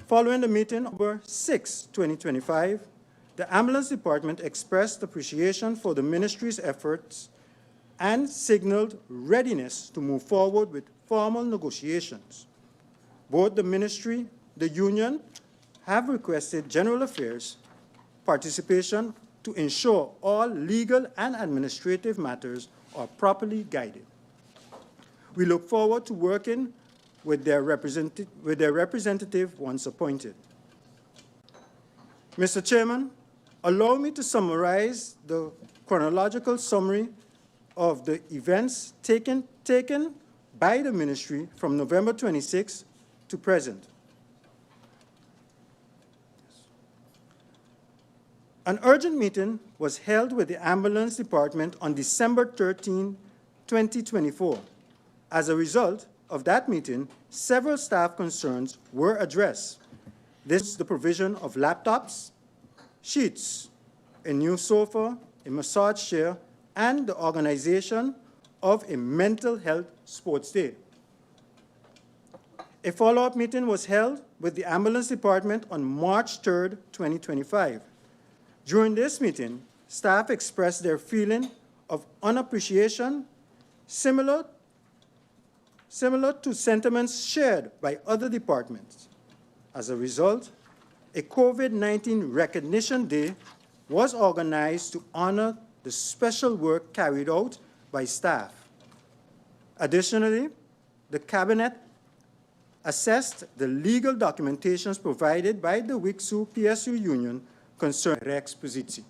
Following the meeting on October 6, 2025, the Ambulance Department expressed appreciation for the Ministry's efforts and signaled readiness to move forward with formal negotiations. Both the Ministry, the Union, have requested General Affairs participation to ensure all legal and administrative matters are properly guided. We look forward to working with their representative once appointed. Mr. Chairman, allow me to summarize the chronological summary of the events taken by the Ministry from November 26 to present. An urgent meeting was held with the Ambulance Department on December 13, 2024, As a result of that meeting, several staff concerns were addressed. This is the provision of laptops, sheets, a new sofa, a massage chair, and the organization of a mental health sports day. A follow-up meeting was held with the ambulance department on March 3rd, 2025. During this meeting, staff expressed their feeling of unappreciation, similar to sentiments shared by other departments. As a result, a COVID-19 recognition day was organized to honor the special work carried out by staff. Additionally, the Cabinet assessed the legal documentations provided by the WICSU-PSU Union concerning Rex Positie.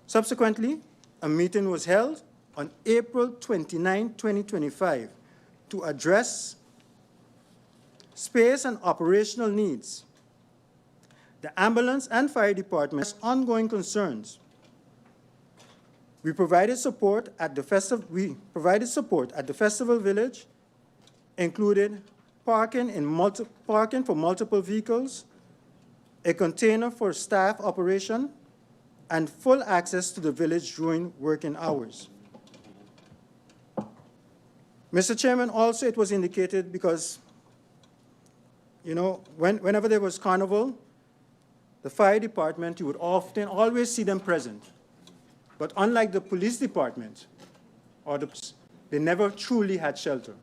Subsequently, a meeting was held on April 29, 2025 to address space and operational needs. The ambulance and fire departments' ongoing concerns. We provided support at the festival village, included parking for multiple vehicles, a container for staff operation, and full access to the village during working hours. Mr. Chairman, also it was indicated because, whenever there was carnival, the fire department, you would always see them present. But unlike the police department, they never truly had shelter.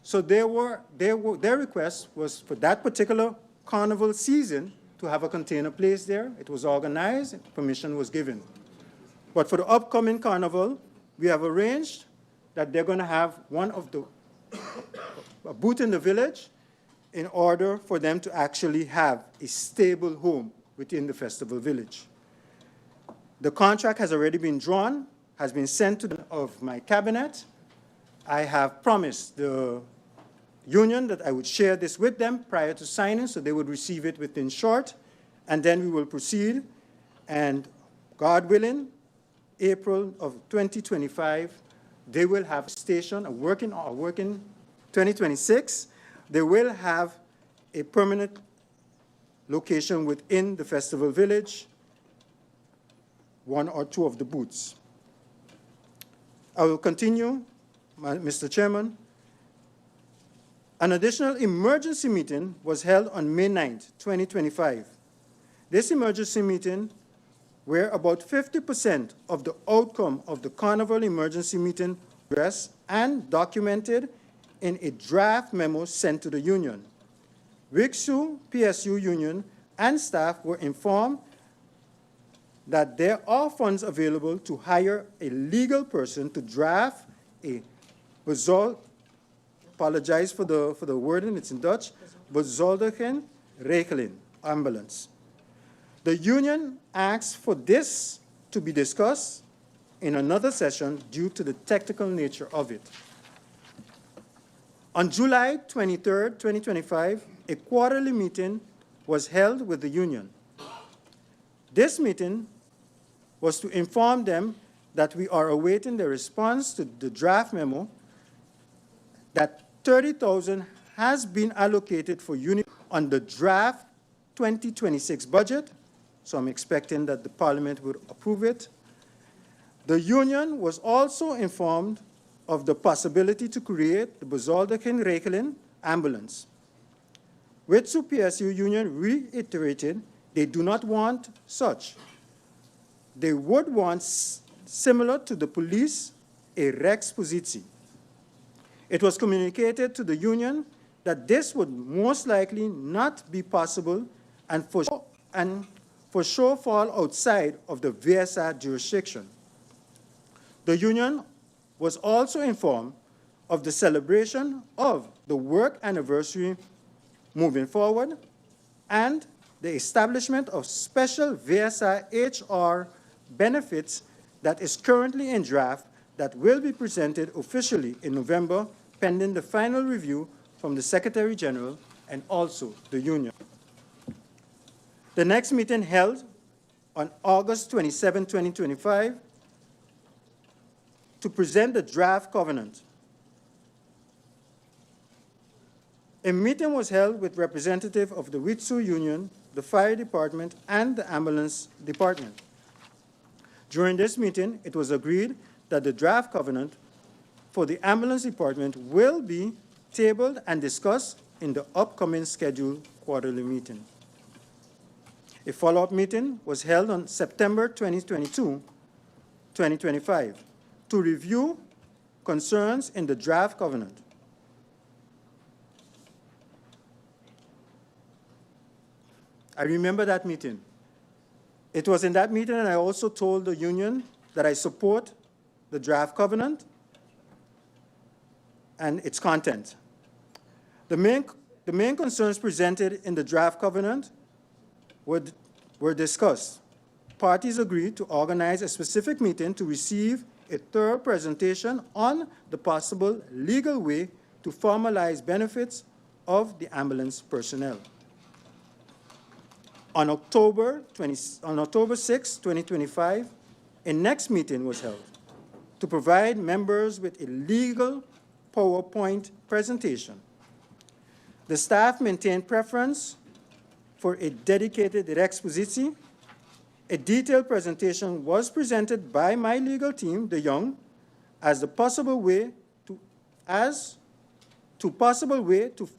So their request was for that particular carnival season to have a container placed there. It was organized, permission was given. But for the upcoming carnival, we have arranged that they're going to have a booth in the village in order for them to actually have a stable home within the festival village. The contract has already been drawn, has been sent to my cabinet. I have promised the union that I would share this with them prior to signing, so they would receive it within short, and then we will proceed. And God willing, April of 2025, they will have a station, a working 2026, they will have a permanent location within the festival village, one or two of the booths. I will continue, Mr. Chairman. An additional emergency meeting was held on May 9th, 2025. This emergency meeting, where about 50% of the outcome of the Carnival emergency meeting addressed and documented in a draft memo sent to the union. WICSU, PSU Union, and staff were informed that there are funds available to hire a legal person to draft a apologize for the wording, it's in Dutch, bezoldigen regeling ambulance. The union asked for this to be discussed in another session due to the technical nature of it. On July 23, 2025, a quarterly meeting was held with the union. This meeting was to inform them that we are awaiting the response to the draft memo, that $30,000 has been allocated for unit on the draft 2026 budget, so I'm expecting that the Parliament would approve it. The union was also informed of the possibility to create the bezoldigen regeling ambulance. WICSU PSU Union reiterated they do not want such. They would want, similar to the police, a Rex Positie. It was communicated to the union that this would most likely not be possible and for sure fall outside of the VSA jurisdiction. The union was also informed of the celebration of the work anniversary moving forward and the establishment of special VSA HR benefits that is currently in draft that will be presented officially in November, pending the final review from the Secretary General and also the union. The next meeting held on August 27, 2025, to present the draft covenant. A meeting was held with representatives of the Witsu Union, the Fire Department, and the Ambulance Department. During this meeting, it was agreed that the draft covenant for the Ambulance Department will be tabled and discussed in the upcoming scheduled quarterly meeting. A follow-up meeting was held on September 2022, 2025, to review concerns in the draft covenant. I remember that meeting. It was in that meeting and I also told the union that I support the draft covenant and its content. The main concerns presented in the draft covenant were discussed. Parties agreed to organize a specific meeting to receive a thorough presentation on the possible legal way to formalize benefits of the ambulance personnel. On October 6, 2025, a next meeting was held to provide members with a legal PowerPoint presentation. The staff maintained preference for a dedicated exposition. A detailed presentation was presented by my legal team, the Young, as the possible way to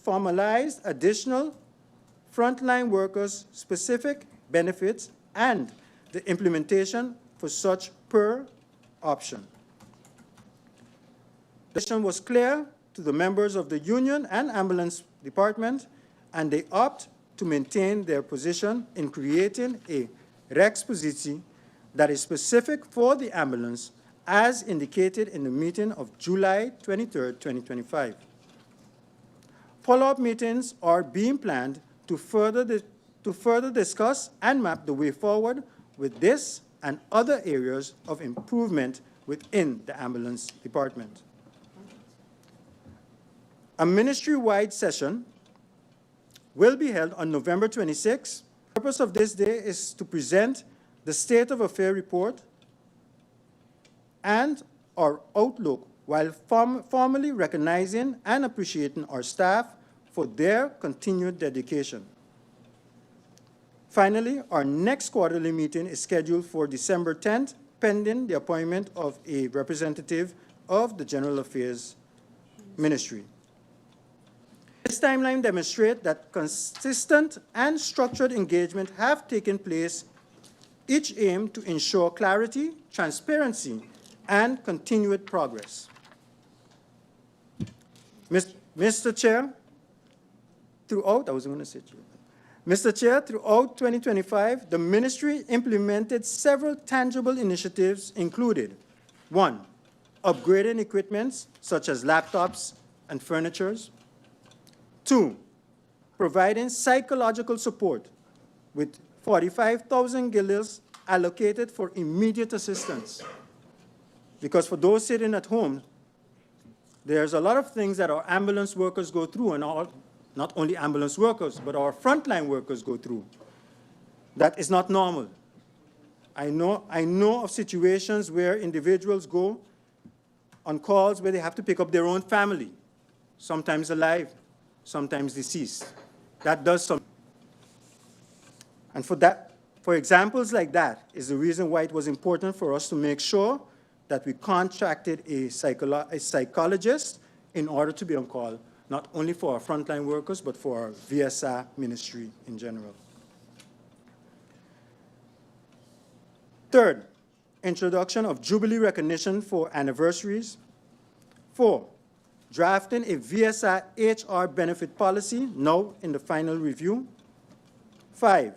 formalize additional frontline workers' specific benefits and the implementation for such per option. The decision was clear to the members of the union and ambulance department, and they opt to maintain their position in creating a Rex position that is specific for the ambulance as indicated in the meeting of July 23, 2025. Follow-up meetings are being planned to further discuss and map the way forward with this and other areas of improvement within the ambulance department. A ministry-wide session will be held on November 26. The purpose of this day is to present the State of Affairs report and our outlook while formally recognizing and appreciating our staff for their continued dedication. Finally, our next quarterly meeting is scheduled for December 10th, pending the appointment of a representative of the General Affairs Ministry. This timeline demonstrates that consistent and structured engagement have taken place, each aim to ensure clarity, transparency, and continued progress. Mr. Chair, throughout 2025, the ministry implemented several tangible initiatives, including 1, upgrading equipment such as laptops and furniture. 2, providing psychological support with 45,000 guilders allocated for immediate assistance. Because for those sitting at home, there's a lot of things that our ambulance workers go through, and not only ambulance workers, but our frontline workers go through. That is not normal. I know of situations where individuals go on calls where they have to pick up their own family, sometimes alive, sometimes deceased. That does something. And for examples like that is the reason why it was important for us to make sure that we contracted a psychologist in order to be on call, not only for our frontline workers, but for our VSA ministry in general. Third, introduction of Jubilee recognition for anniversaries. 4, drafting a VSA HR benefit policy, now in the final review. 5,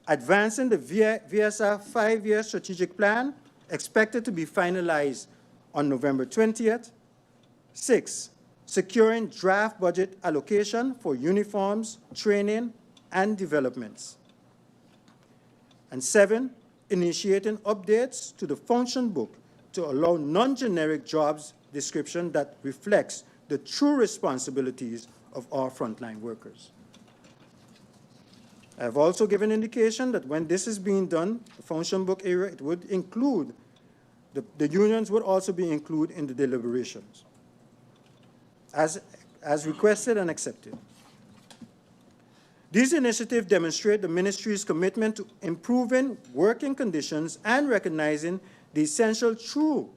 advancing the VSA 5-year strategic plan, expected to be finalized on November 20th. 6, securing draft budget allocation for uniforms, training, and developments. And 7, initiating updates to the function book to allow non-generic jobs description that reflects the true responsibilities of our frontline workers. I have also given indication that when this is being done, the function book area, it would include The unions would also be included in the deliberations, as requested and accepted. These initiatives demonstrate the ministry's commitment to improving working conditions and recognizing the essential true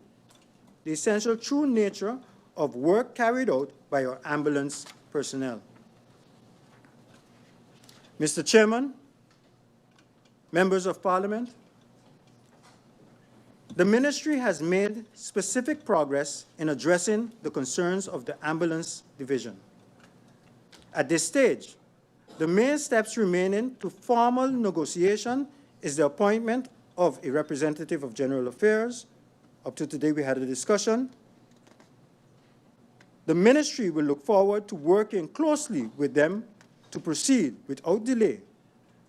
nature of work carried out by our ambulance personnel. Mr. Chairman, members of Parliament, the ministry has made specific progress in addressing the concerns of the ambulance division. At this stage, the main steps remaining to formal negotiation is the appointment of a representative of General Affairs. Up to today, we had a discussion. The ministry will look forward to working closely with them to proceed without delay.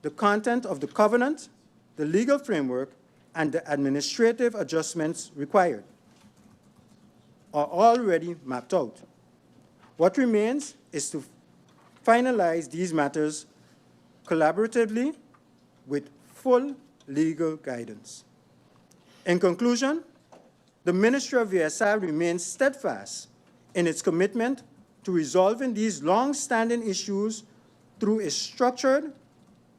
The content of the covenant, the legal framework, and the administrative adjustments required are already mapped out. What remains is to finalize these matters collaboratively with full legal guidance. In conclusion, the Ministry of VSI remains steadfast in its commitment to resolving these long-standing issues through a structured,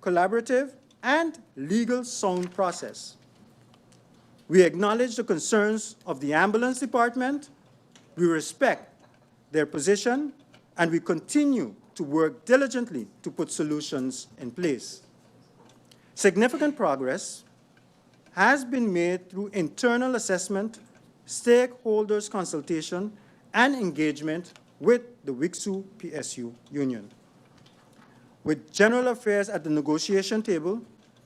collaborative, and legal sound process. We acknowledge the concerns of the ambulance department, we respect their position, and we continue to work diligently to put solutions in place. Significant progress has been made through internal assessment, stakeholders consultation, and engagement with the WICSU PSU union. With General Affairs at the negotiation table,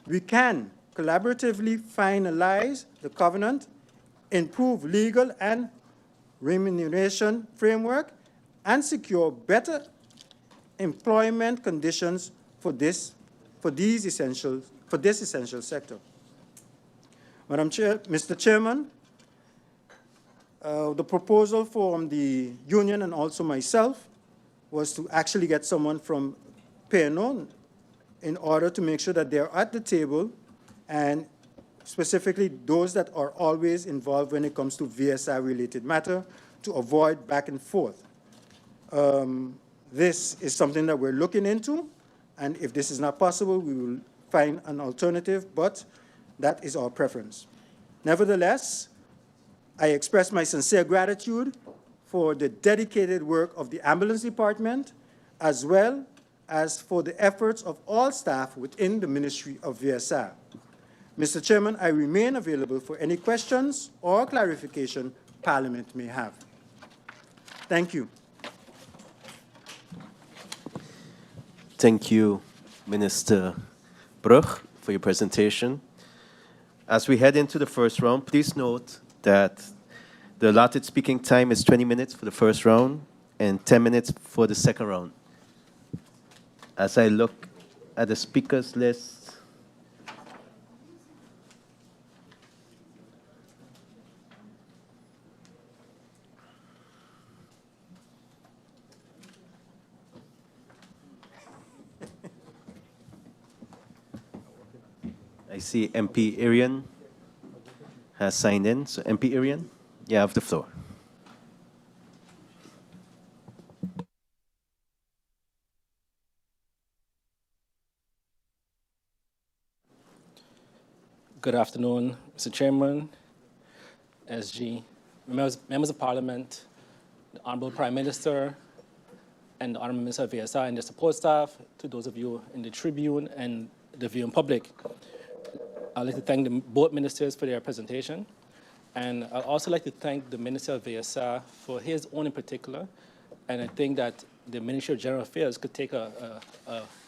we can collaboratively finalize the covenant, improve legal and remuneration framework, and secure better employment conditions for this essential sector. Madam Chair, Mr. Chairman, the proposal from the union and also myself was to actually get someone from P&O in order to make sure that they're at the table, and specifically those that are always involved when it comes to VSI-related matter, to avoid back and forth. This is something that we're looking into, and if this is not possible, we will find an alternative, but that is our preference. Nevertheless, I express my sincere gratitude for the dedicated work of the ambulance department, as well as for the efforts of all staff within the Ministry of VSI. Mr. Chairman, I remain available for any questions or clarification Parliament may have. Thank you. Thank you, Minister Brug, for your presentation. As we head into the first round, please note that the allotted speaking time is 20 minutes for the first round and 10 minutes for the second round. As I look at the speakers list, I see MP Irion has signed in. So MP Irion, you have the floor. Good afternoon, Mr. Chairman, SG, members of Parliament, the Honorable Prime Minister, and the Honorable Minister of VSI and the support staff, to those of you in the Tribune and the viewing public. I'd like to thank both ministers for their presentation, and I'd also like to thank the Minister of VSI for his own in particular, and I think that the Ministry of General Affairs could take a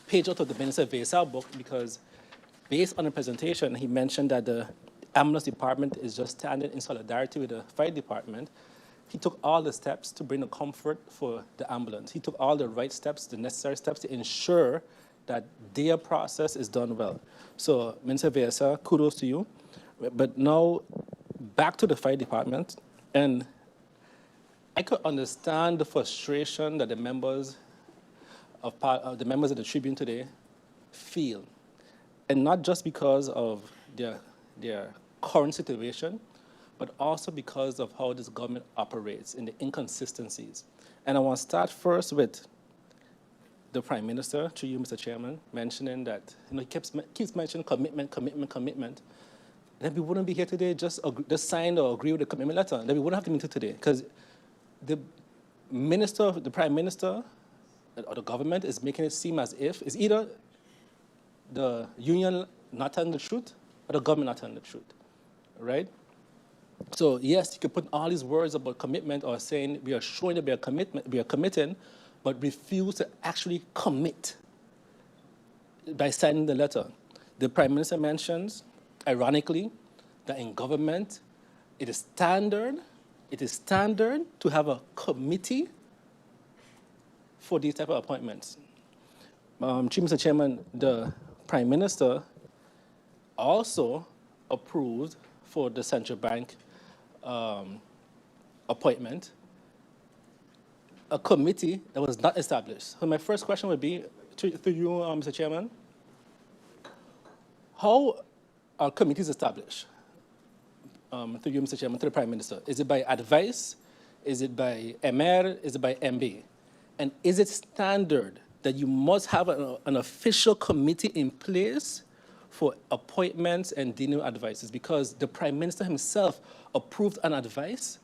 page out of the Minister of VSI book, because based on the presentation, he mentioned that the ambulance department is just standing in solidarity with the fire department. He took all the steps to bring the comfort for the ambulance. He took all the right steps, the necessary steps to ensure that their process is done well. So, Minister Vesa, kudos to you. But now, back to the fire department, and I could understand the frustration that the members of the Tribune today feel, and not just because of their current situation, but also because of how this government operates and the inconsistencies. And I want to start first with the Prime Minister, to you, Mr. Chairman, mentioning that, he keeps mentioning commitment, commitment, commitment. Then we wouldn't be here today, just sign or agree with the commitment letter. Then we wouldn't have to meet today, because the Prime Minister, or the government is making it seem as if it's either the union not telling the truth or the government not telling the truth, right? So yes, you could put all these words about commitment or saying we are showing that we are committing, but refuse to actually commit by signing the letter. The Prime Minister mentions, ironically, that in government, it is standard to have a committee for these type of appointments. Chief Mr. Chairman, the Prime Minister also approved for the central bank appointment a committee that was not established. So my first question would be to you, Mr. Chairman, how are committees established? To you, Mr. Chairman, to the Prime Minister. Is it by advice? Is it by A.M.R? Is it by MB? And is it standard that you must have an official committee in place for appointments and dealing with advices? Because the Prime Minister himself approved an advice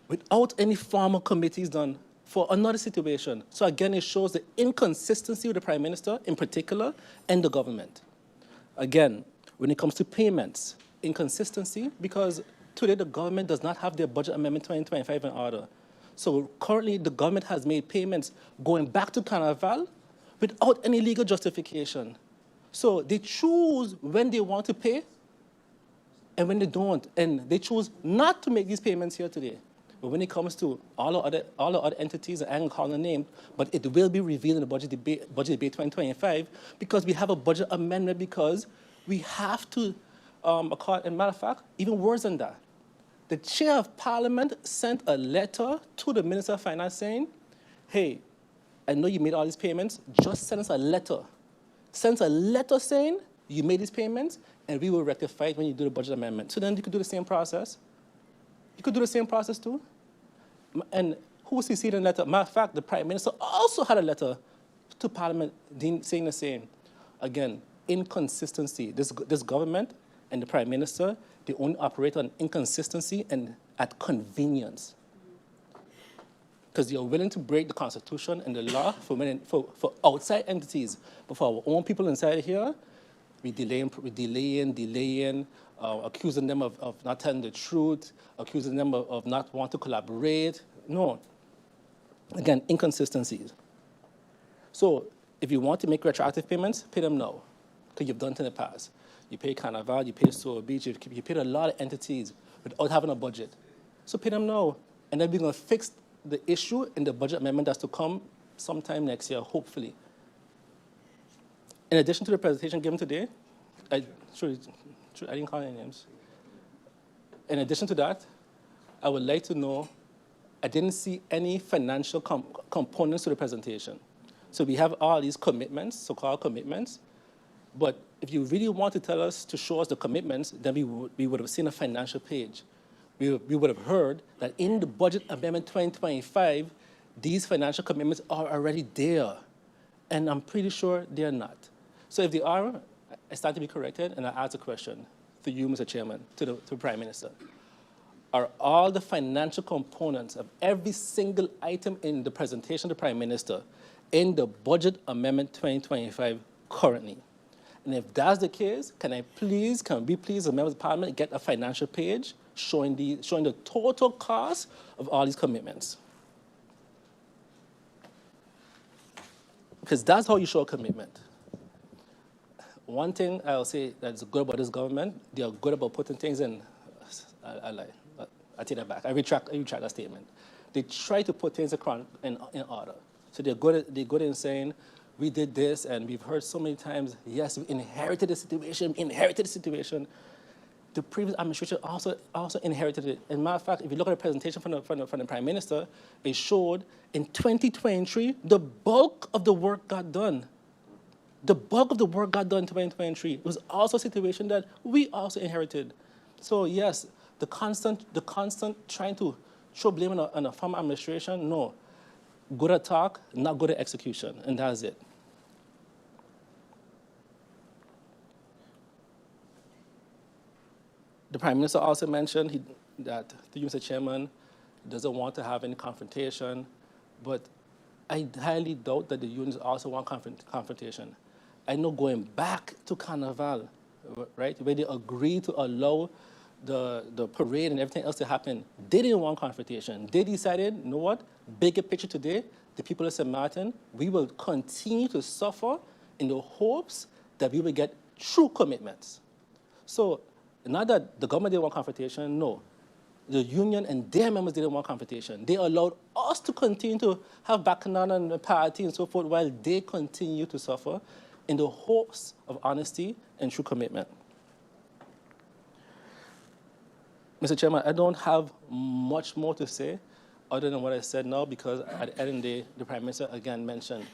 without any formal committees done for another situation. So again, it shows the inconsistency with the Prime Minister in particular and the government. Again, when it comes to payments, inconsistency, because today the government does not have their Budget Amendment 2025 in order. So currently the government has made payments going back to Carnival without any legal justification. So they choose when they want to pay and when they don't, and they choose not to make these payments here today. But when it comes to all the other entities, I ain't calling the name, but it will be revealed in the budget debate 2025, because we have a budget amendment, because we have to, and matter of fact, even worse than that. The Chair of Parliament sent a letter to the Minister of Finance saying, hey, I know you made all these payments, just send us a letter. Send us a letter saying you made these payments, and we will rectify it when you do the budget amendment. So then you could do the same process. You could do the same process too. And who was CC'd in the letter? Matter of fact, the Prime Minister also had a letter to Parliament saying the same. Again, inconsistency. This government and the Prime Minister, they only operate on inconsistency and at convenience. Because you're willing to break the Constitution and the law for outside entities. But for our own people inside here, we delaying, accusing them of not telling the truth, accusing them of not wanting to collaborate. No. Again, inconsistencies. So if you want to make retroactive payments, pay them now, because you've done it in the past. You pay Carnival, you pay Soul Beach, you paid a lot of entities without having a budget. So pay them now, and then we're going to fix the issue in the budget amendment that's to come sometime next year, hopefully. In addition to the presentation given today, I didn't call any names. In addition to that, I would like to know, I didn't see any financial components to the presentation. So we have all these commitments, so-called commitments, but if you really want to tell us, to show us the commitments, then we would have seen a financial page. We would have heard that in the Budget Amendment 2025, these financial commitments are already there, and I'm pretty sure they're not. So if they are, I stand to be corrected, and I ask a question to you, Mr. Chairman, to the Prime Minister. Are all the financial components of every single item in the presentation of the Prime Minister in the Budget Amendment 2025 currently? And if that's the case, can we please, as members of Parliament, get a financial page showing the total cost of all these commitments? Because that's how you show commitment. One thing I'll say that's good about this government, they are good about putting things in. I lie. I take that back. I retract that statement. They try to put things in order. So they're good in saying, we did this, and we've heard so many times, yes, we inherited the situation. The previous administration also inherited it. As a matter of fact, if you look at the presentation from the Prime Minister, it showed in 2023, the bulk of the work got done. The bulk of the work got done in 2023. It was also a situation that we also inherited. So yes, The constant trying to throw blame on the former administration, no. Good at talk, not good at execution, and that's it. The Prime Minister also mentioned that, to you, Mr. Chairman, he doesn't want to have any confrontation, but I highly doubt that the unions also want confrontation. I know going back to Carnival, right, where they agreed to allow the parade and everything else to happen, they didn't want confrontation. They decided, you know what, bigger picture today, the people of St. Martin, we will continue to suffer in the hopes that we will get true commitments. So not that the government didn't want confrontation, no. The union and their members didn't want confrontation. They allowed us to continue to have bacchanal and the party and so forth while they continue to suffer in the hopes of honesty and true commitment. Mr. Chairman, I don't have much more to say other than what I said now, because at the end of the day, the Prime Minister again mentioned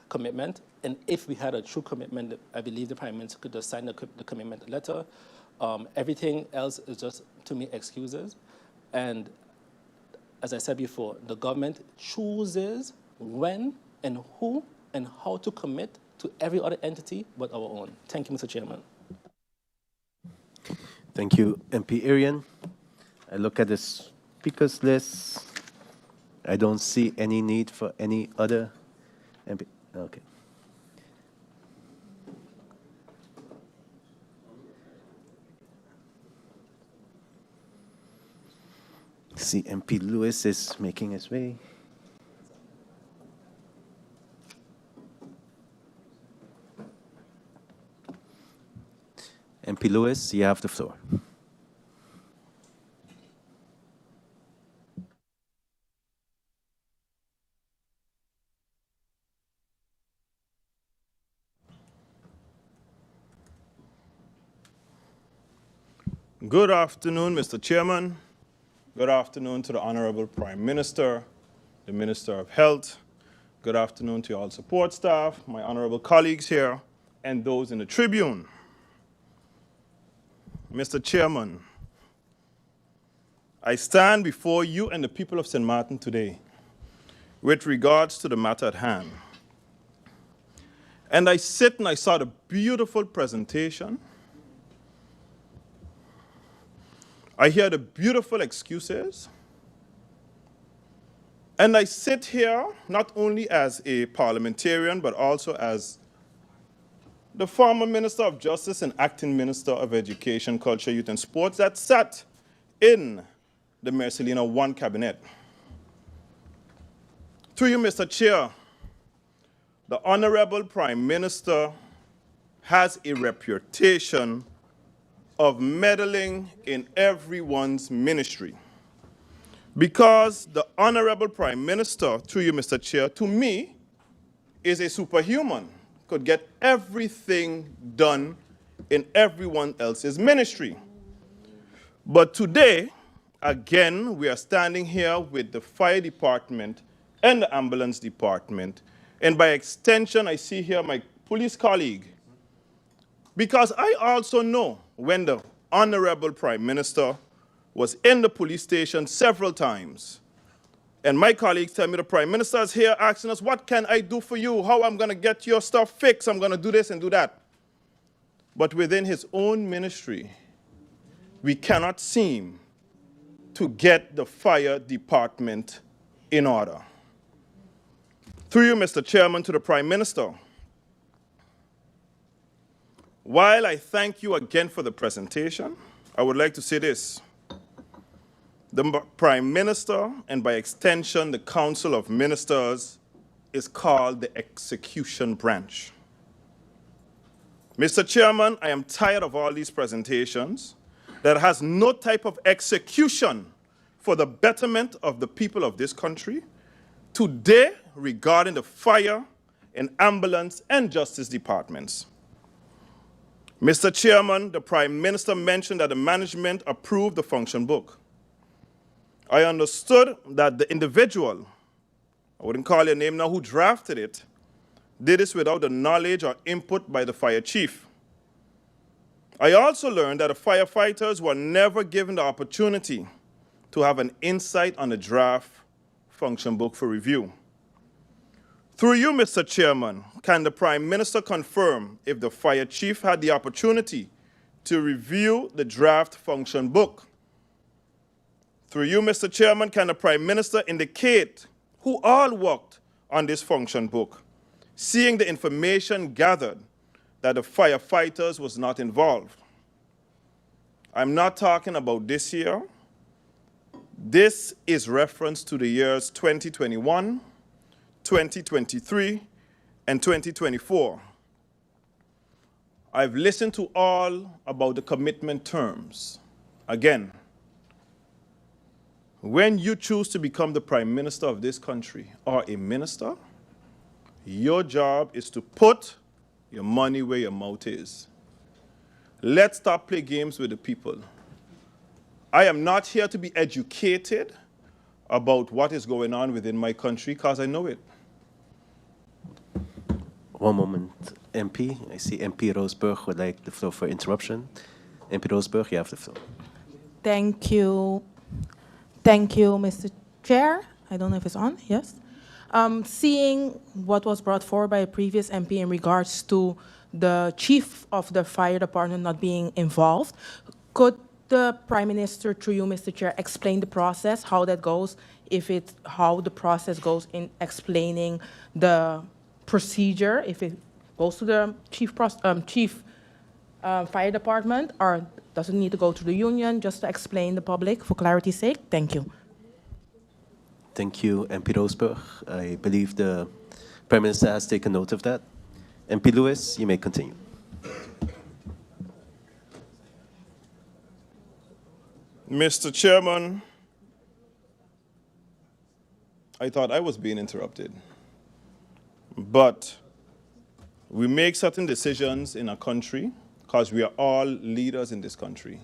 commitment. And if we had a true commitment, I believe the Prime Minister could just sign the commitment letter. Everything else is just, to me, excuses. And as I said before, the government chooses when and who and how to commit to every other entity but our own. Thank you, Mr. Chairman. Thank you, MP Irion. I look at the speakers list. I don't see any need for any other MP. Okay. See, MP Lewis is making his way. MP Lewis, you have the floor. Good afternoon, Mr. Chairman. Good afternoon to the Honorable Prime Minister, the Minister of Health. Good afternoon to all support staff, my honorable colleagues here, and those in the Tribune. Mr. Chairman, I stand before you and the people of St. Martin today with regards to the matter at hand. And I sit and I saw the beautiful presentation. I hear the beautiful excuses. And I sit here not only as a parliamentarian, but also as the former Minister of Justice and acting Minister of Education, Culture, Youth and Sports that sat in the Marcelino I cabinet. To you, Mr. Chair, the Honorable Prime Minister has a reputation of meddling in everyone's ministry. Because the Honorable Prime Minister, to you, Mr. Chair, to me, is a superhuman, could get everything done in everyone else's ministry. But today, again, we are standing here with the fire department and the ambulance department. And by extension, I see here my police colleague. Because I also know when the Honorable Prime Minister was in the police station several times, and my colleagues tell me the Prime Minister is here asking us, what can I do for you? How I'm going to get your stuff fixed? I'm going to do this and do that. But within his own ministry, we cannot seem to get the fire department in order. Through you, Mr. Chairman, to the Prime Minister, while I thank you again for the presentation, I would like to say this. The Prime Minister, and by extension, the Council of Ministers, is called the execution branch. Mr. Chairman, I am tired of all these presentations that has no type of execution for the betterment of the people of this country. Today, regarding the fire and ambulance and justice departments. Mr. Chairman, the Prime Minister mentioned that the management approved the function book. I understood that the individual, I wouldn't call your name now, who drafted it, did this without the knowledge or input by the fire chief. I also learned that the firefighters were never given the opportunity to have an insight on the draft function book for review. Through you, Mr. Chairman, can the Prime Minister confirm if the fire chief had the opportunity to review the draft function book? Through you, Mr. Chairman, can the Prime Minister indicate who all worked on this function book, seeing the information gathered that the firefighters was not involved? I'm not talking about this year. This is reference to the years 2021, 2023, and 2024. I've listened to all about the commitment terms. Again, when you choose to become the Prime Minister of this country or a minister, your job is to put your money where your mouth is. Let's stop playing games with the people. I am not here to be educated about what is going on within my country because I know it. One moment, MP. I see MP Roseburg would like the floor for interruption. MP Roseburg, you have the floor. Thank you. Thank you, Mr. Chair. I don't know if it's on. Yes. Seeing what was brought forward by a previous MP in regards to the chief of the fire department not being involved, could the Prime Minister, through you, Mr. Chair, explain the process, how that goes, how the process goes in explaining the procedure, if it goes to the chief fire department, or does it need to go to the union, just to explain the public for clarity's sake? Thank you. Thank you, MP Roseburg. I believe the Prime Minister has taken note of that. MP Lewis, you may continue. Mr. Chairman, I thought I was being interrupted. But we make certain decisions in a country because we are all leaders in this country.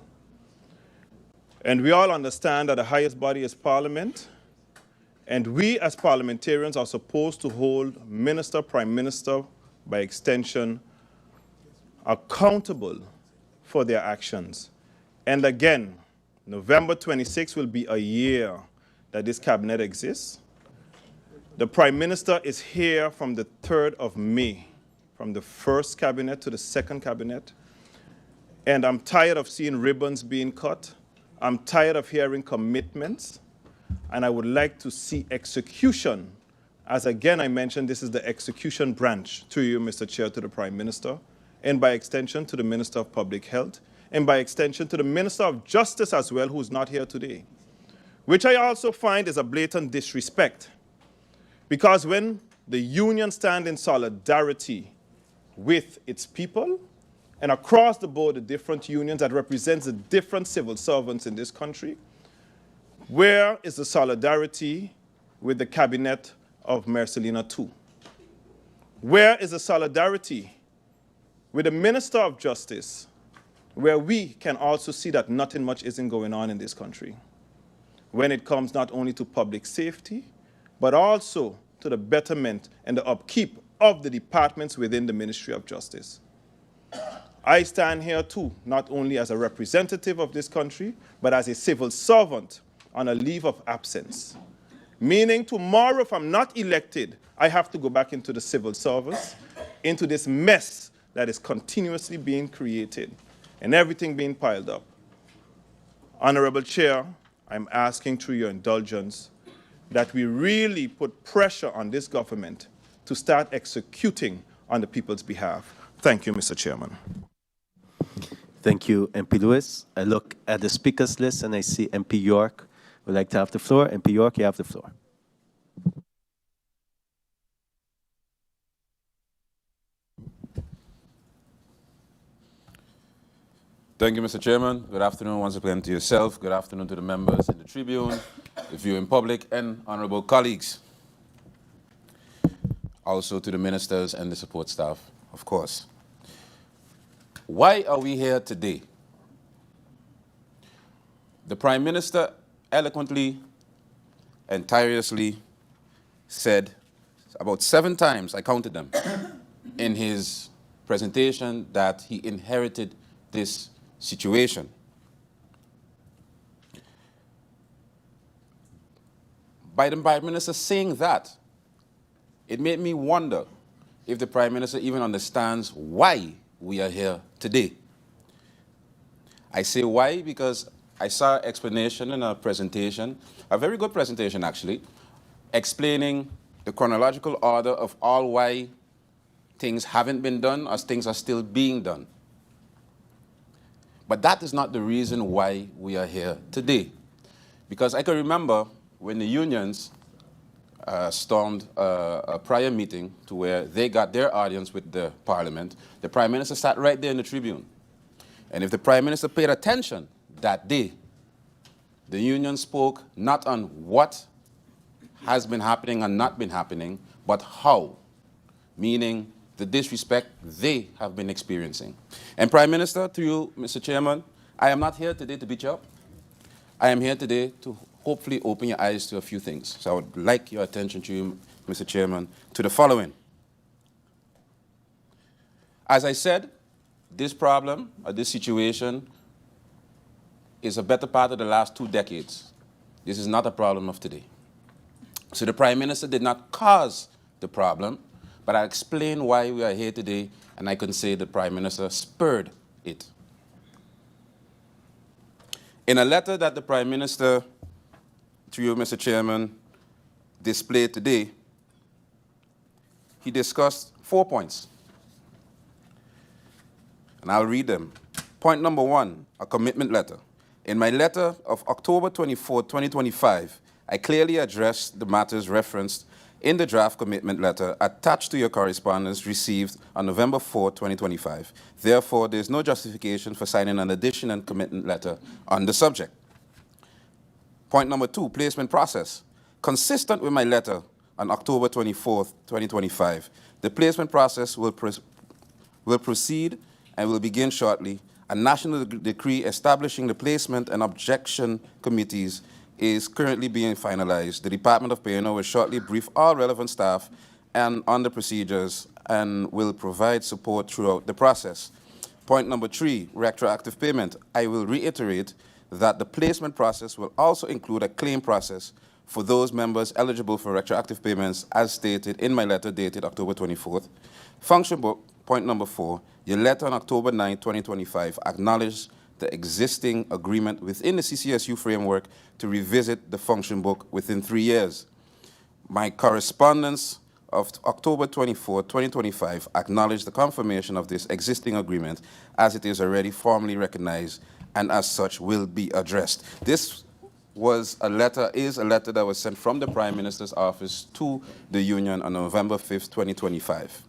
And we all understand that the highest body is Parliament, and we as parliamentarians are supposed to hold Minister, Prime Minister, by extension, accountable for their actions. And again, November 26 will be a year that this cabinet exists. The Prime Minister is here from the 3rd of May, from the first cabinet to the second cabinet. And I'm tired of seeing ribbons being cut. I'm tired of hearing commitments. And I would like to see execution. As again I mentioned, this is the execution branch, through you, Mr. Chair, to the Prime Minister, and by extension to the Minister of Public Health, and by extension to the Minister of Justice as well, who's not here today, which I also find is a blatant disrespect. Because when the union stand in solidarity with its people, and across the board, the different unions that represent the different civil servants in this country, where is the solidarity with the cabinet of Marcelina II? Where is the solidarity with the Minister of Justice, where we can also see that nothing much isn't going on in this country when it comes not only to public safety, but also to the betterment and the upkeep of the departments within the Ministry of Justice? I stand here too, not only as a representative of this country, but as a civil servant on a leave of absence. Meaning tomorrow, if I'm not elected, I have to go back into the civil service, into this mess that is continuously being created and everything being piled up. Honorable Chair, I'm asking through your indulgence that we really put pressure on this government to start executing on the people's behalf. Thank you, Mr. Chairman. Thank you, MP Lewis. I look at the speakers list and I see MP York would like to have the floor. MP York, you have the floor. Thank you, Mr. Chairman. Good afternoon once again to yourself. Good afternoon to the members in the Tribune, the viewing public, and honorable colleagues. Also to the ministers and the support staff, of course. Why are we here today? The Prime Minister eloquently and tirelessly said about 7 times, I counted them, in his presentation that he inherited this situation. By the Prime Minister saying that, it made me wonder if the Prime Minister even understands why we are here today. I say why because I saw an explanation in a presentation, a very good presentation actually, explaining the chronological order of all why things haven't been done or things are still being done. But that is not the reason why we are here today. Because I can remember when the unions stormed a prior meeting to where they got their audience with the Parliament, the Prime Minister sat right there in the tribune. And if the Prime Minister paid attention that day, the union spoke not on what has been happening and not been happening, but how, meaning the disrespect they have been experiencing. And Prime Minister, through you, Mr. Chairman, I am not here today to beat you up. I am here today to hopefully open your eyes to a few things. So I would like your attention to you, Mr. Chairman, to the following. As I said, this problem, or this situation, is a better part of the last 2 decades. This is not a problem of today. So the Prime Minister did not cause the problem, but I explained why we are here today, and I can say the Prime Minister spurred it. In a letter that the Prime Minister, through you, Mr. Chairman, displayed today, he discussed 4 points. And I'll read them. Point number 1, a commitment letter. In my letter of October 24, 2025, I clearly addressed the matters referenced in the draft commitment letter attached to your correspondence received on November 4, 2025. Therefore, there is no justification for signing an additional commitment letter on the subject. Point number 2, placement process. Consistent with my letter on October 24, 2025, the placement process will proceed and will begin shortly. A national decree establishing the placement and objection committees is currently being finalized. The Department of P&O will shortly brief all relevant staff and on the procedures and will provide support throughout the process. Point number 3, retroactive payment. I will reiterate that the placement process will also include a claim process for those members eligible for retroactive payments as stated in my letter dated October 24th. Function book, point number 4, your letter on October 9, 2025 acknowledged the existing agreement within the CCSU framework to revisit the function book within 3 years. My correspondence of October 24, 2025 acknowledged the confirmation of this existing agreement as it is already formally recognized and as such will be addressed. This is a letter that was sent from the Prime Minister's office to the union on November 5th, 2025.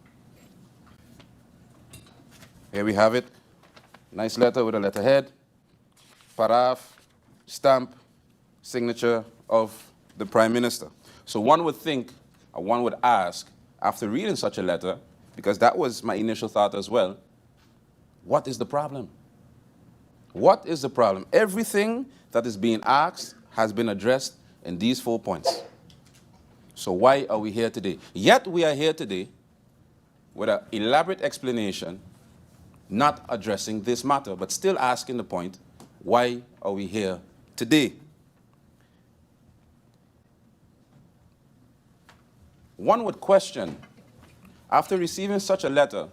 Here we have it. Nice letter with a letterhead, paraph, stamp, signature of the Prime Minister. So one would think, or one would ask, after reading such a letter, because that was my initial thought as well, what is the problem? What is the problem? Everything that is being asked has been addressed in these 4 points. So why are we here today? Yet we are here today with an elaborate explanation, not addressing this matter, but still asking the point, why are we here today? One would question, after receiving such a letter,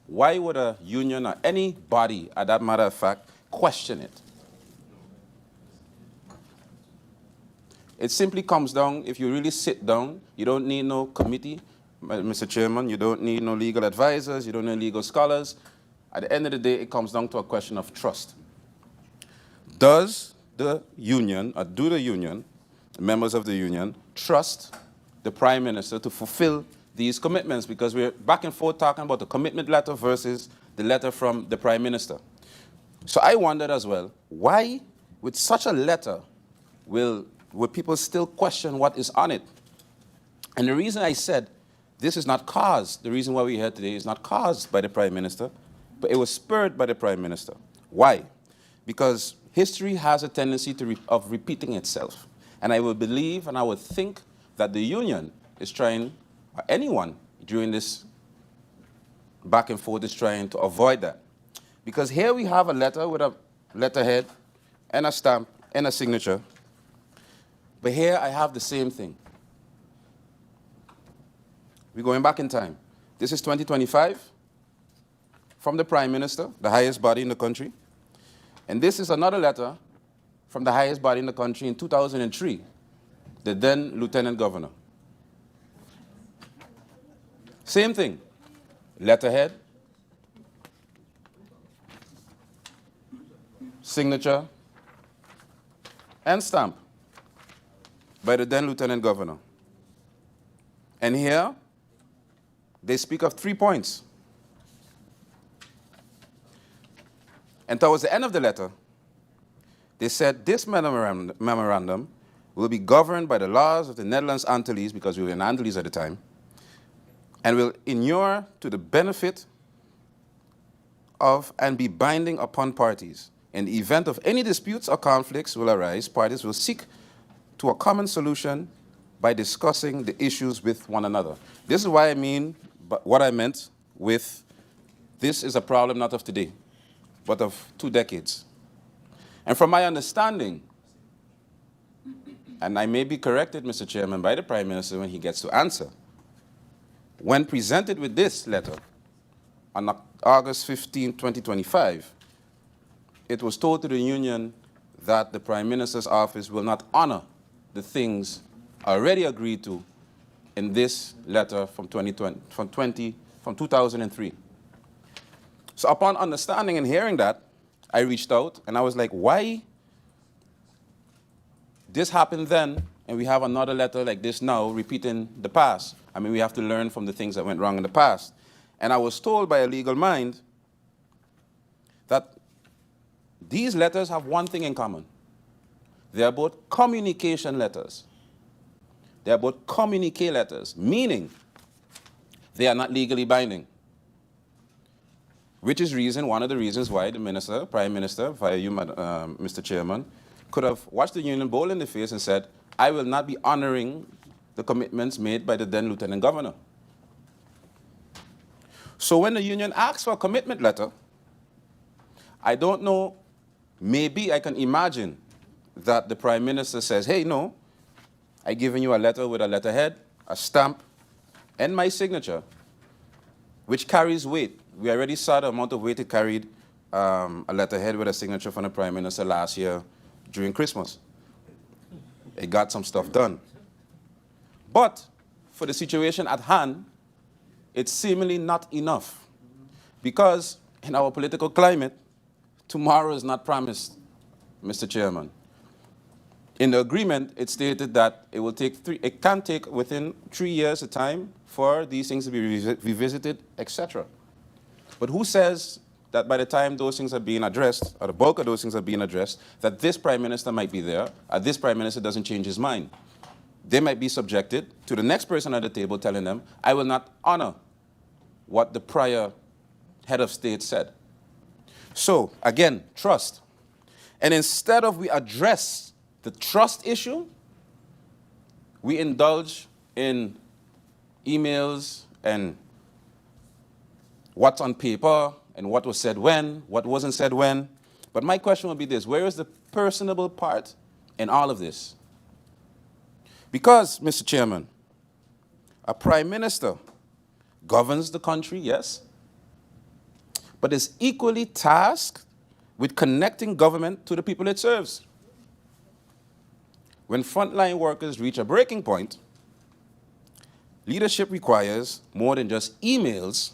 why would a union or any body, at that matter of fact, question it? It simply comes down, if you really sit down, you don't need no committee, Mr. Chairman, you don't need no legal advisors, you don't need legal scholars. At the end of the day, it comes down to a question of trust. Does the union, or do the union, members of the union, trust the Prime Minister to fulfill these commitments? Because we're back and forth talking about the commitment letter versus the letter from the Prime Minister. So I wondered as well, why with such a letter will people still question what is on it? And the reason I said this is not caused, the reason why we're here today is not caused by the Prime Minister, but it was spurred by the Prime Minister. Why? Because history has a tendency of repeating itself. And I would believe and I would think that the union is trying, or anyone during this back and forth is trying to avoid that. Because here we have a letter with a letterhead and a stamp and a signature. But here I have the same thing. We're going back in time. This is 2025 from the Prime Minister, the highest body in the country. And this is another letter from the highest body in the country in 2003, the then Lieutenant Governor. Same thing, letterhead, signature, and stamp by the then Lieutenant Governor. And here, they speak of 3 points. And towards the end of the letter, they said this memorandum will be governed by the laws of the Netherlands Antilles, because we were in Antilles at the time, and will inure to the benefit of and be binding upon parties. In the event of any disputes or conflicts will arise, parties will seek to a common solution by discussing the issues with one another. This is why I mean what I meant with this is a problem not of today, but of 2 decades. And from my understanding, and I may be corrected, Mr. Chairman, by the Prime Minister when he gets to answer, when presented with this letter on August 15, 2025, it was told to the Union that the Prime Minister's office will not honor the things already agreed to in this letter from 2003. So upon understanding and hearing that, I reached out and I was like, why this happened then and we have another letter like this now repeating the past? I mean, we have to learn from the things that went wrong in the past. And I was told by a legal mind that these letters have one thing in common. They are both communication letters. They are both communique letters, meaning they are not legally binding. Which is one of the reasons why the Prime Minister, via you, Mr. Chairman, could have watched the Union bowl in the face and said, I will not be honoring the commitments made by the then Lieutenant Governor. So when the Union asks for a commitment letter, I don't know, maybe I can imagine that the Prime Minister says, hey, no, I've given you a letter with a letterhead, a stamp, and my signature, which carries weight. We already saw the amount of weight it carried, a letterhead with a signature from the Prime Minister last year during Christmas. It got some stuff done. But for the situation at hand, it's seemingly not enough. Because in our political climate, tomorrow is not promised, Mr. Chairman. In the agreement, it stated that it can take within 3 years of time for these things to be revisited, etc. But who says that by the time those things are being addressed, or the bulk of those things are being addressed, that this Prime Minister might be there, or this Prime Minister doesn't change his mind? They might be subjected to the next person at the table telling them, I will not honor what the prior head of state said. So, again, trust. And instead of we address the trust issue, we indulge in emails and what's on paper and what was said when, what wasn't said when. But my question would be this: where is the personable part in all of this? Because, Mr. Chairman, a Prime Minister governs the country, yes, but is equally tasked with connecting government to the people it serves. When frontline workers reach a breaking point, leadership requires more than just emails.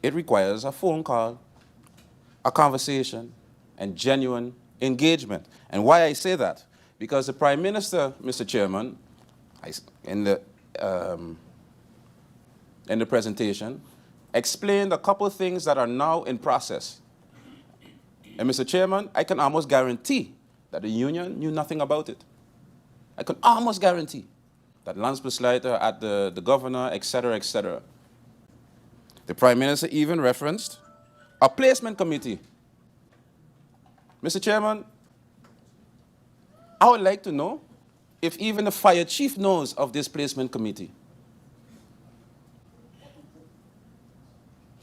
It requires a phone call, a conversation, and genuine engagement. And why I say that? Because the Prime Minister, Mr. Chairman, in the presentation, explained a couple of things that are now in process. And Mr. Chairman, I can almost guarantee that the Union knew nothing about it. I can almost guarantee that Landsbesluiter at the governor, etc., etc. The Prime Minister even referenced a placement committee. Mr. Chairman, I would like to know if even the fire chief knows of this placement committee.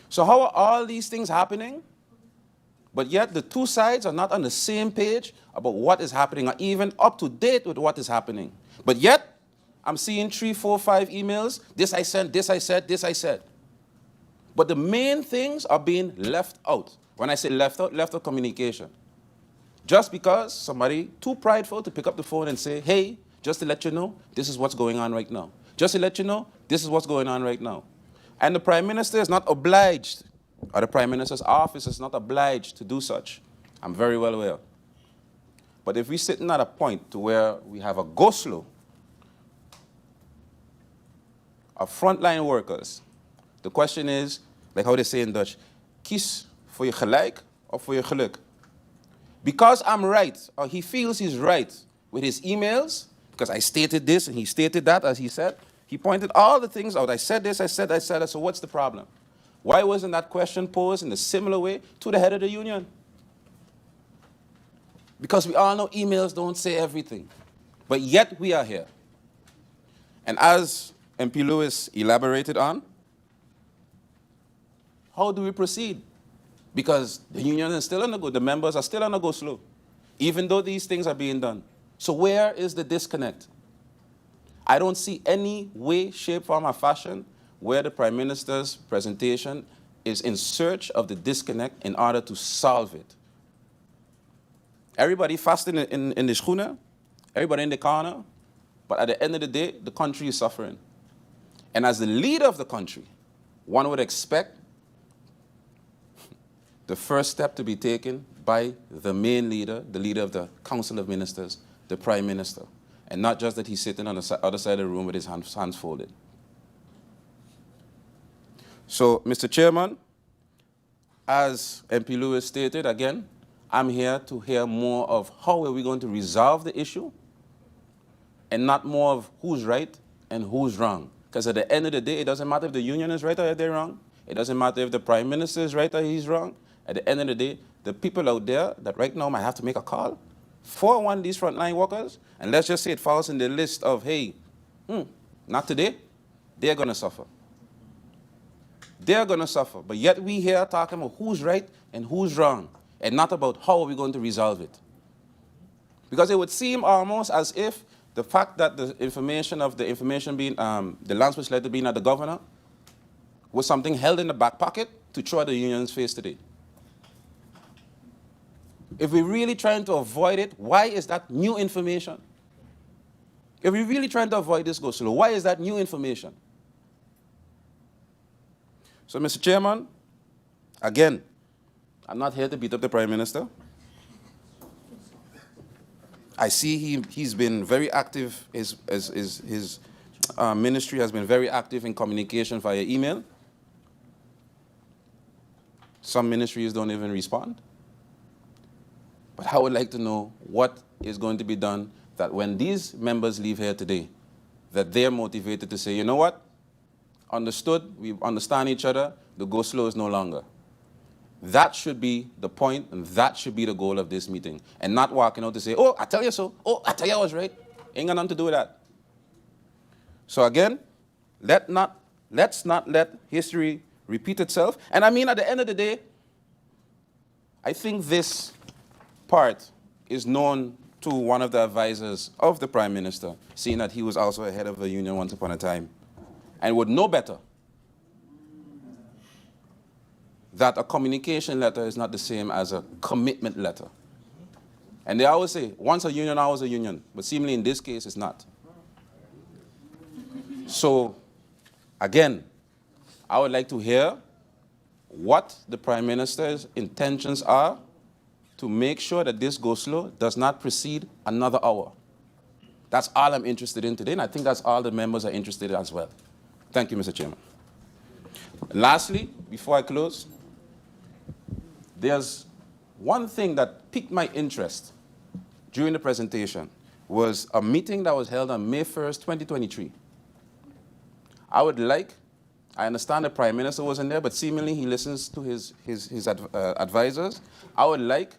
So how are all these things happening But yet the two sides are not on the same page about what is happening or even up to date with what is happening. But yet, I'm seeing 3, 4, 5 emails. This I sent, this I said, this I said. But the main things are being left out. When I say left out communication. Just because somebody too prideful to pick up the phone and say, hey, just to let you know, this is what's going on right now. Just to let you know, this is what's going on right now. And the Prime Minister is not obliged, or the Prime Minister's office is not obliged to do such. I'm very well aware. But if we're sitting at a point to where we have a go-slow of frontline workers, the question is, like how they say in Dutch, kies voor je gelijk of voor je geluk. Because I'm right, or he feels he's right with his emails, because I stated this and he stated that, as he said, he pointed all the things out. I said this, I said that, so what's the problem? Why wasn't that question posed in a similar way to the head of the union? Because we all know emails don't say everything. But yet we are here. And as MP Lewis elaborated on, how do we proceed? Because the union is still on the go, the members are still on the go slow, even though these things are being done. So where is the disconnect? I don't see any way, shape, form, or fashion where the Prime Minister's presentation is in search of the disconnect in order to solve it. Everybody fast in the schoenen, everybody in the corner, but at the end of the day, the country is suffering. And as the leader of the country, one would expect the first step to be taken by the main leader, the leader of the Council of Ministers, the Prime Minister, and not just that he's sitting on the other side of the room with his hands folded. So, Mr. Chairman, as MP Lewis stated, again, I'm here to hear more of how are we going to resolve the issue and not more of who's right and who's wrong. Because at the end of the day, it doesn't matter if the union is right or they're wrong. It doesn't matter if the Prime Minister is right or he's wrong. At the end of the day, the people out there that right now might have to make a call for one of these frontline workers, and let's just say it falls in the list of, hey, not today, they're going to suffer. They're going to suffer. But yet we here talking about who's right and who's wrong, and not about how are we going to resolve it. Because it would seem almost as if the fact that the information being, the land switch letter being at the governor was something held in the back pocket to throw at the union's face today. If we're really trying to avoid it, why is that new information? If we're really trying to avoid this go slow, why is that new information? So, Mr. Chairman, again, I'm not here to beat up the Prime Minister. I see he's been very active, his ministry has been very active in communication via email. Some ministries don't even respond. But I would like to know what is going to be done that when these members leave here today, that they're motivated to say, you know what? Understood, we understand each other, the go slow is no longer. That should be the point, and that should be the goal of this meeting. And not walking out to say, oh, I tell you so. Oh, I tell you I was right. Ain't got nothing to do with that. So again, let's not let history repeat itself. And I mean, at the end of the day, I think this part is known to one of the advisors of the Prime Minister, seeing that he was also a head of a union once upon a time, and would know better that a communication letter is not the same as a commitment letter. And they always say, once a union, always a union. But seemingly in this case, it's not. So, again, I would like to hear what the Prime Minister's intentions are to make sure that this go slow does not proceed another hour. That's all I'm interested in today, and I think that's all the members are interested in as well. Thank you, Mr. Chairman. Lastly, before I close, there's one thing that piqued my interest during the presentation was a meeting that was held on May 1st, 2023. I understand the Prime Minister wasn't there, but seemingly he listens to his advisors. I would like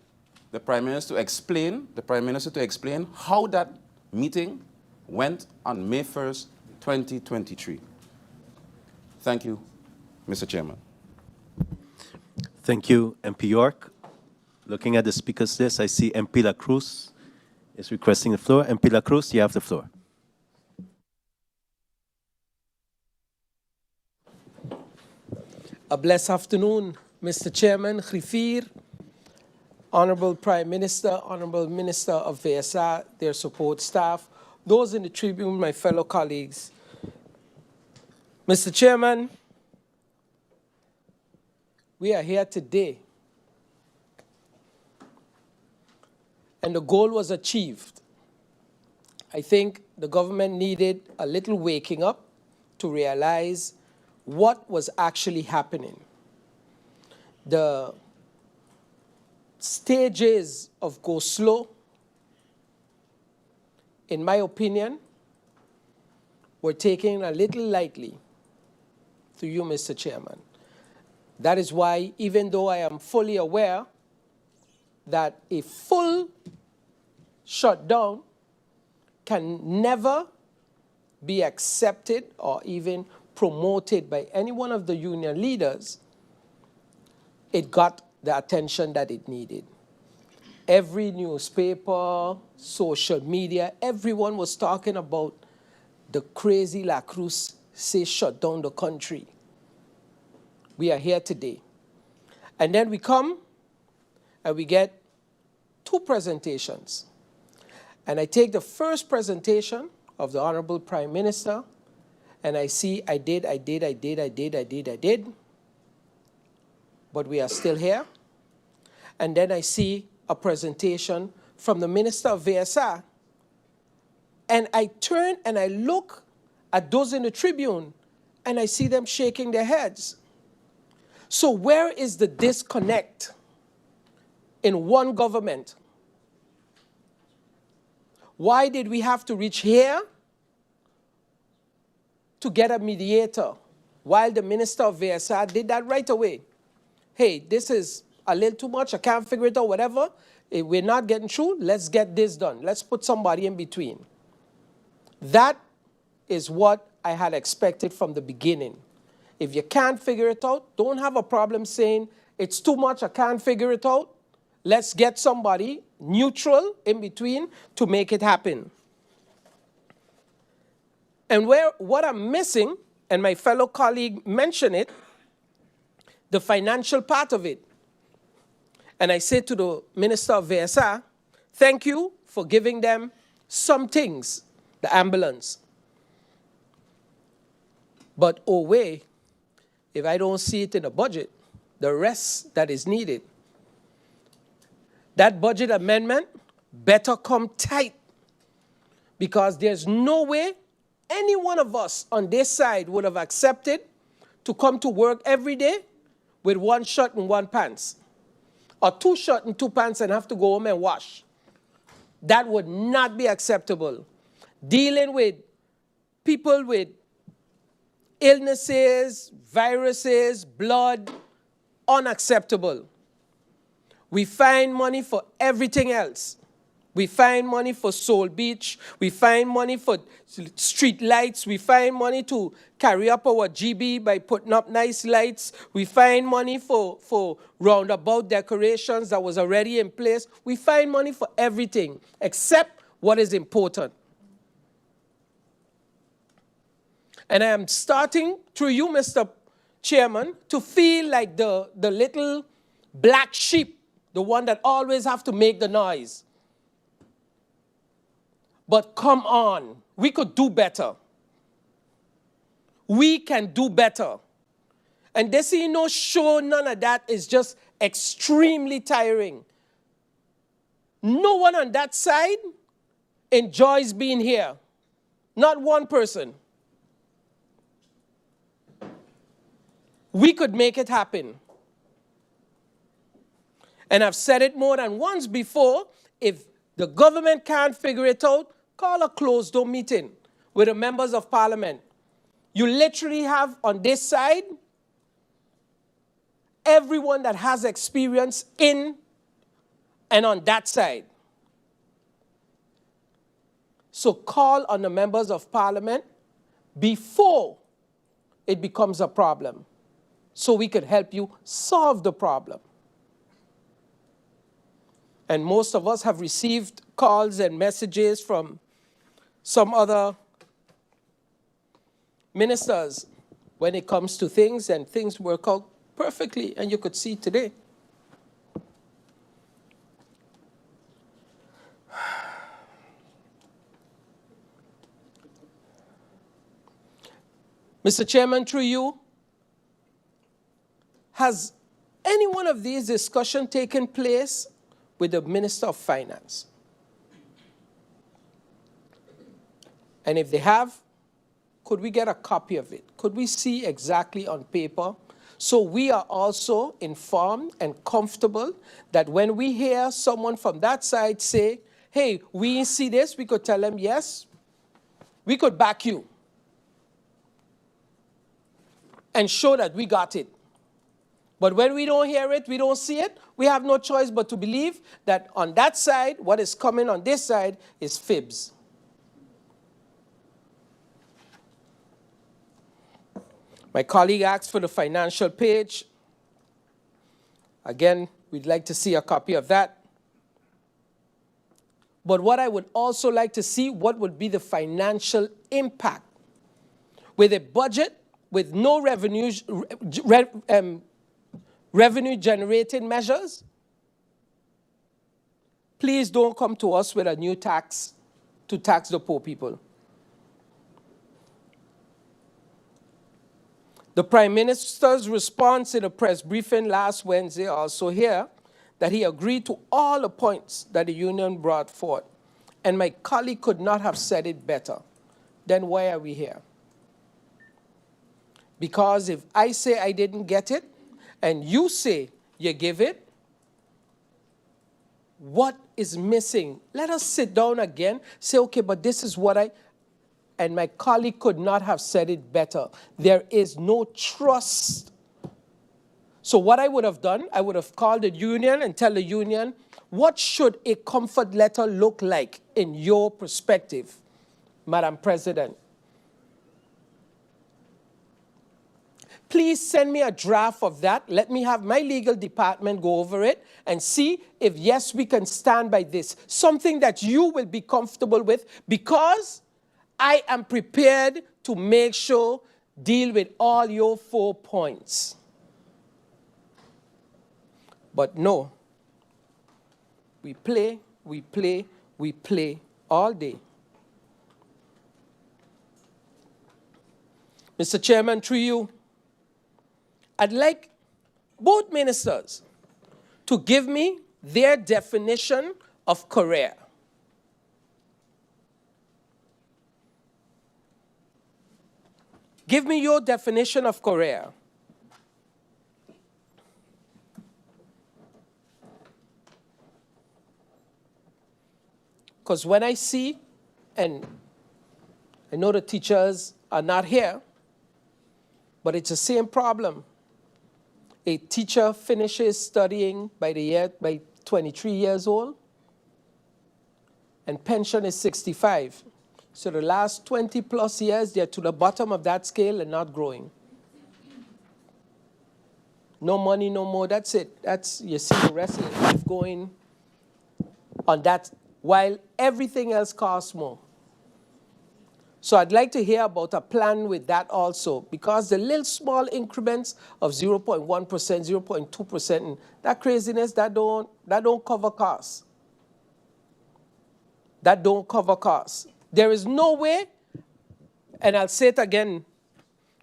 the Prime Minister to explain how that meeting went on May 1st, 2023. Thank you, Mr. Chairman. Thank you, MP York. Looking at the speakers list, I see MP Lacroes is requesting the floor. MP Lacroes, you have the floor. A blessed afternoon, Mr. Chairman, Griffier, Honorable Prime Minister, Honorable Minister of VSA, their support staff, those in the tribune, my fellow colleagues. Mr. Chairman, we are here today, and the goal was achieved. I think the government needed a little waking up to realize what was actually happening. The stages of go slow, in my opinion, were taken a little lightly through you, Mr. Chairman. That is why, even though I am fully aware that a full shutdown can never be accepted or even promoted by any one of the union leaders, it got the attention that it needed. Every newspaper, social media, everyone was talking about the crazy Lacroes say shut down the country. We are here today. And then we come and we get two presentations. And I take the first presentation of the Honorable Prime Minister, and I see I did. But we are still here. And then I see a presentation from the Minister of VSA. And I turn and I look at those in the tribune, and I see them shaking their heads. So where is the disconnect in one government? Why did we have to reach here to get a mediator, while the Minister of VSA did that right away? Hey, this is a little too much, I can't figure it out, whatever. If we're not getting through, let's get this done. Let's put somebody in between. That is what I had expected from the beginning. If you can't figure it out, don't have a problem saying, it's too much, I can't figure it out. Let's get somebody neutral in between to make it happen. And what I'm missing, and my fellow colleague mentioned it, the financial part of it. And I say to the Minister of VSA, thank you for giving them some things, the ambulance. But oh wait, if I don't see it in the budget, the rest that is needed, that budget amendment better come tight, because there's no way any one of us on this side would have accepted to come to work every day with one shirt and one pants, or two shirts and two pants and have to go home and wash. That would not be acceptable. Dealing with people with illnesses, viruses, blood, unacceptable. We find money for everything else. We find money for Soul Beach. We find money for street lights. We find money to carry up our GB by putting up nice lights. We find money for roundabout decorations that was already in place. We find money for everything except what is important. And I am starting, through you, Mr. Chairman, to feel like the little black sheep, the one that always have to make the noise. But come on, we could do better. We can do better. And this ain't no show, none of that is just extremely tiring. No one on that side enjoys being here. Not one person. We could make it happen. And I've said it more than once before, if the government can't figure it out, call a closed-door meeting with the members of parliament. You literally have on this side everyone that has experience in and on that side. So call on the members of parliament before it becomes a problem, so we could help you solve the problem. And most of us have received calls and messages from some other ministers when it comes to things, and things work out perfectly, and you could see today. Mr. Chairman, through you, has any one of these discussions taken place with the Minister of Finance? And if they have, could we get a copy of it? Could we see exactly on paper, so we are also informed and comfortable that when we hear someone from that side say, hey, we see this, we could tell them, yes, we could back you and show that we got it. But when we don't hear it, we don't see it, we have no choice but to believe that on that side, what is coming on this side is fibs. My colleague asked for the financial page. Again, we'd like to see a copy of that. But what I would also like to see, what would be the financial impact with a budget with no revenue-generating measures. Please don't come to us with a new tax to tax the poor people. The Prime Minister's response in a press briefing last Wednesday also here that he agreed to all the points that the union brought forth. And my colleague could not have said it better. Then why are we here? Because if I say I didn't get it, and you say you give it, what is missing? Let us sit down again, say, okay, but this is what and my colleague could not have said it better. There is no trust. So what I would have done, I would have called the union and tell the union, what should a comfort letter look like in your perspective, Madam President? Please send me a draft of that. Let me have my legal department go over it and see if, yes, we can stand by this. Something that you will be comfortable with, because I am prepared to make sure deal with all your 4 points. But no, we play all day. Mr. Chairman, through you, I'd like both ministers to give me their definition of career. Give me your definition of career. Because when I see, and I know the teachers are not here, but it's the same problem. A teacher finishes studying by 23 years old, and pension is 65. So the last 20 plus years, they're to the bottom of that scale and not growing. No money, no more, that's it. You see the rest of life going on that, while everything else costs more. So I'd like to hear about a plan with that also, because the little small increments of 0.1%, 0.2%, that craziness, that don't cover costs. That don't cover costs. There is no way, and I'll say it again,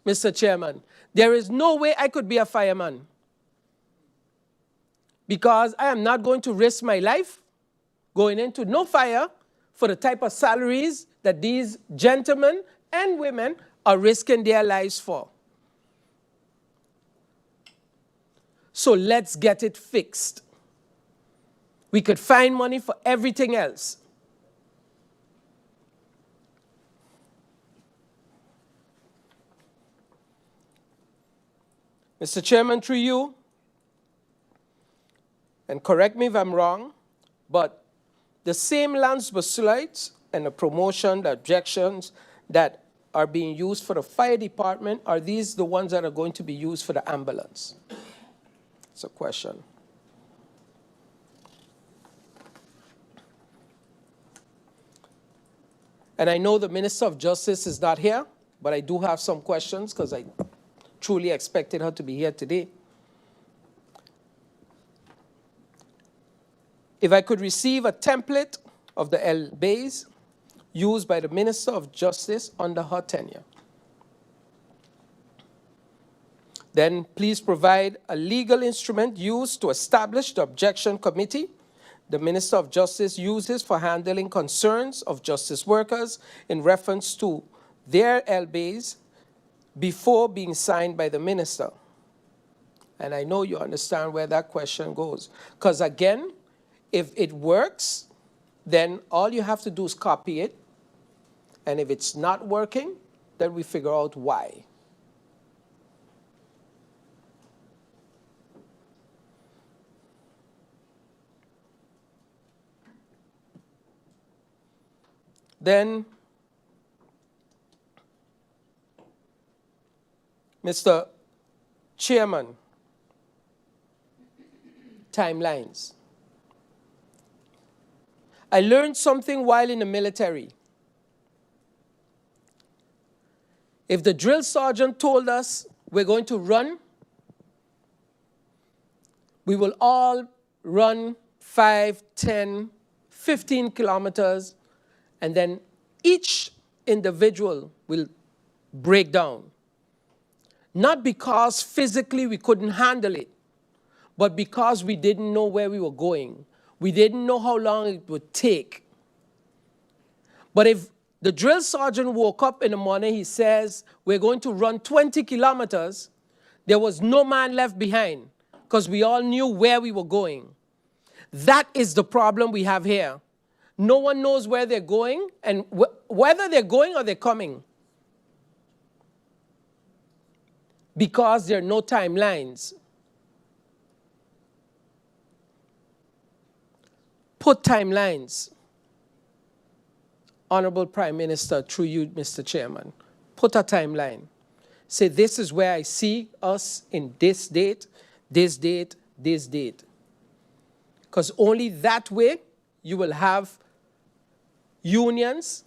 Mr. Chairman, there is no way I could be a fireman, because I am not going to risk my life going into no fire for the type of salaries that these gentlemen and women are risking their lives for. So let's get it fixed. We could find money for everything else. Mr. Chairman, through you, and correct me if I'm wrong, but the same lands basilites and the promotion, the objections that are being used for the fire department, are these the ones that are going to be used for the ambulance? It's a question. And I know the Minister of Justice is not here, but I do have some questions because I truly expected her to be here today. If I could receive a template of the LBAs used by the Minister of Justice under her tenure. Then please provide a legal instrument used to establish the objection committee the Minister of Justice uses for handling concerns of justice workers in reference to their LBAs before being signed by the minister. And I know you understand where that question goes. Because again, if it works, then all you have to do is copy it. And if it's not working, then we figure out why. Then, Mr. Chairman, timelines. I learned something while in the military. If the drill sergeant told us we're going to run, we will all run 5, 10, 15 kilometers, and then each individual will break down. Not because physically we couldn't handle it, but because we didn't know where we were going. We didn't know how long it would take. But if the drill sergeant woke up in the morning, he says, we're going to run 20 kilometers, there was no man left behind because we all knew where we were going. That is the problem we have here. No one knows where they're going and whether they're going or they're coming. Because there are no timelines. Put timelines. Honorable Prime Minister, through you, Mr. Chairman, put a timeline. Say, this is where I see us in this date, this date, this date. Because only that way you will have unions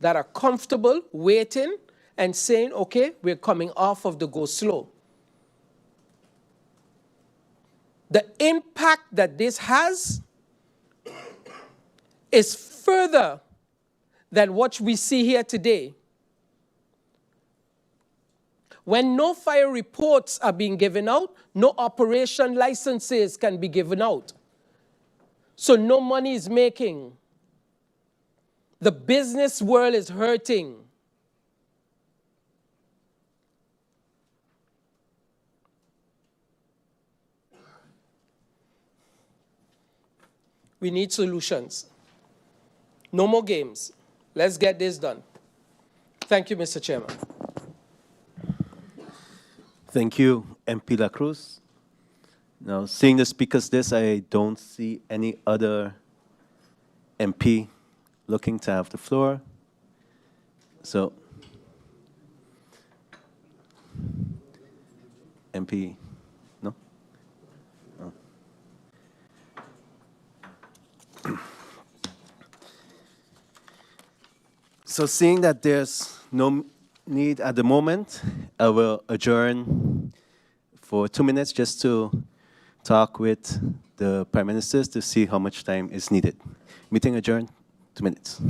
that are comfortable waiting and saying, okay, we're coming off of the go slow. The impact that this has is further than what we see here today. When no fire reports are being given out, no operation licenses can be given out. So no money is making. The business world is hurting. We need solutions. No more games. Let's get this done. Thank you, Mr. Chairman. Thank you, MP Lacroes. Now, seeing the speakers list, I don't see any other MP looking to have the floor. So, MP, no? Oh. So seeing that there's no need at the moment, I will adjourn for 2 minutes just to talk with the Prime Ministers to see how much time is needed. Meeting adjourned, 2 minutes.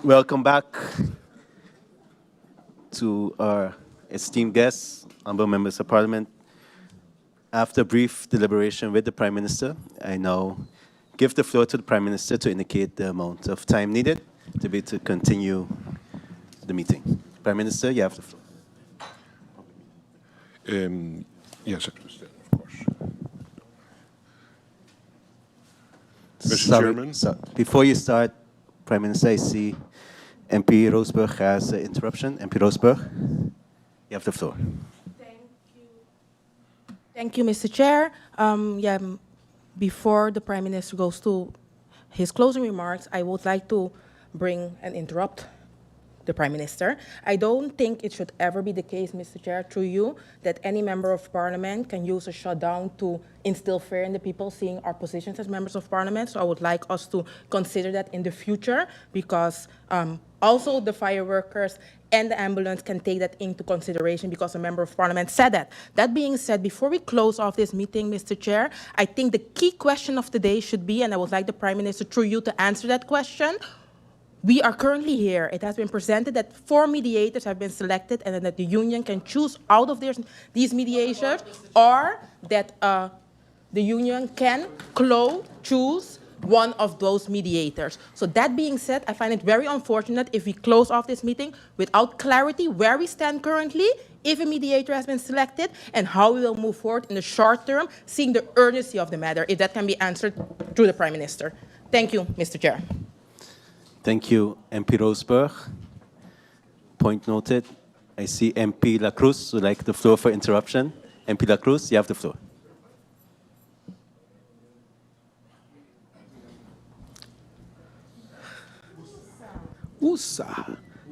Welcome back to our esteemed guests, honorable members of parliament. After brief deliberation with the Prime Minister, I now give the floor to the Prime Minister to indicate the amount of time needed to be to continue the meeting. Prime Minister, you have the floor. Yes, of course. Mr. Chairman. Before you start, Prime Minister, I see MP Roseburg has an interruption. MP Roseburg, you have the floor. Thank you, Mr. Chair. Before the Prime Minister goes to his closing remarks, I would like to bring and interrupt the Prime Minister. I don't think it should ever be the case, Mr. Chair, through you, that any member of Parliament can use a shutdown to instill fear in the people seeing our positions as members of Parliament. So I would like us to consider that in the future, because also the fire workers and the ambulance can take that into consideration because a member of Parliament said that. That being said, before we close off this meeting, Mr. Chair, I think the key question of the day should be, and I would like the Prime Minister through you to answer that question. We are currently here. It has been presented that 4 mediators have been selected and that the union can choose out of these mediators, or that the union can choose one of those mediators. So that being said, I find it very unfortunate if we close off this meeting without clarity where we stand currently, if a mediator has been selected, and how we will move forward in the short term, seeing the urgency of the matter, if that can be answered through the Prime Minister. Thank you, Mr. Chair. Thank you, MP Roseburg. Point noted. I see MP Lacroes would like the floor for interruption. MP Lacroes, you have the floor. USA.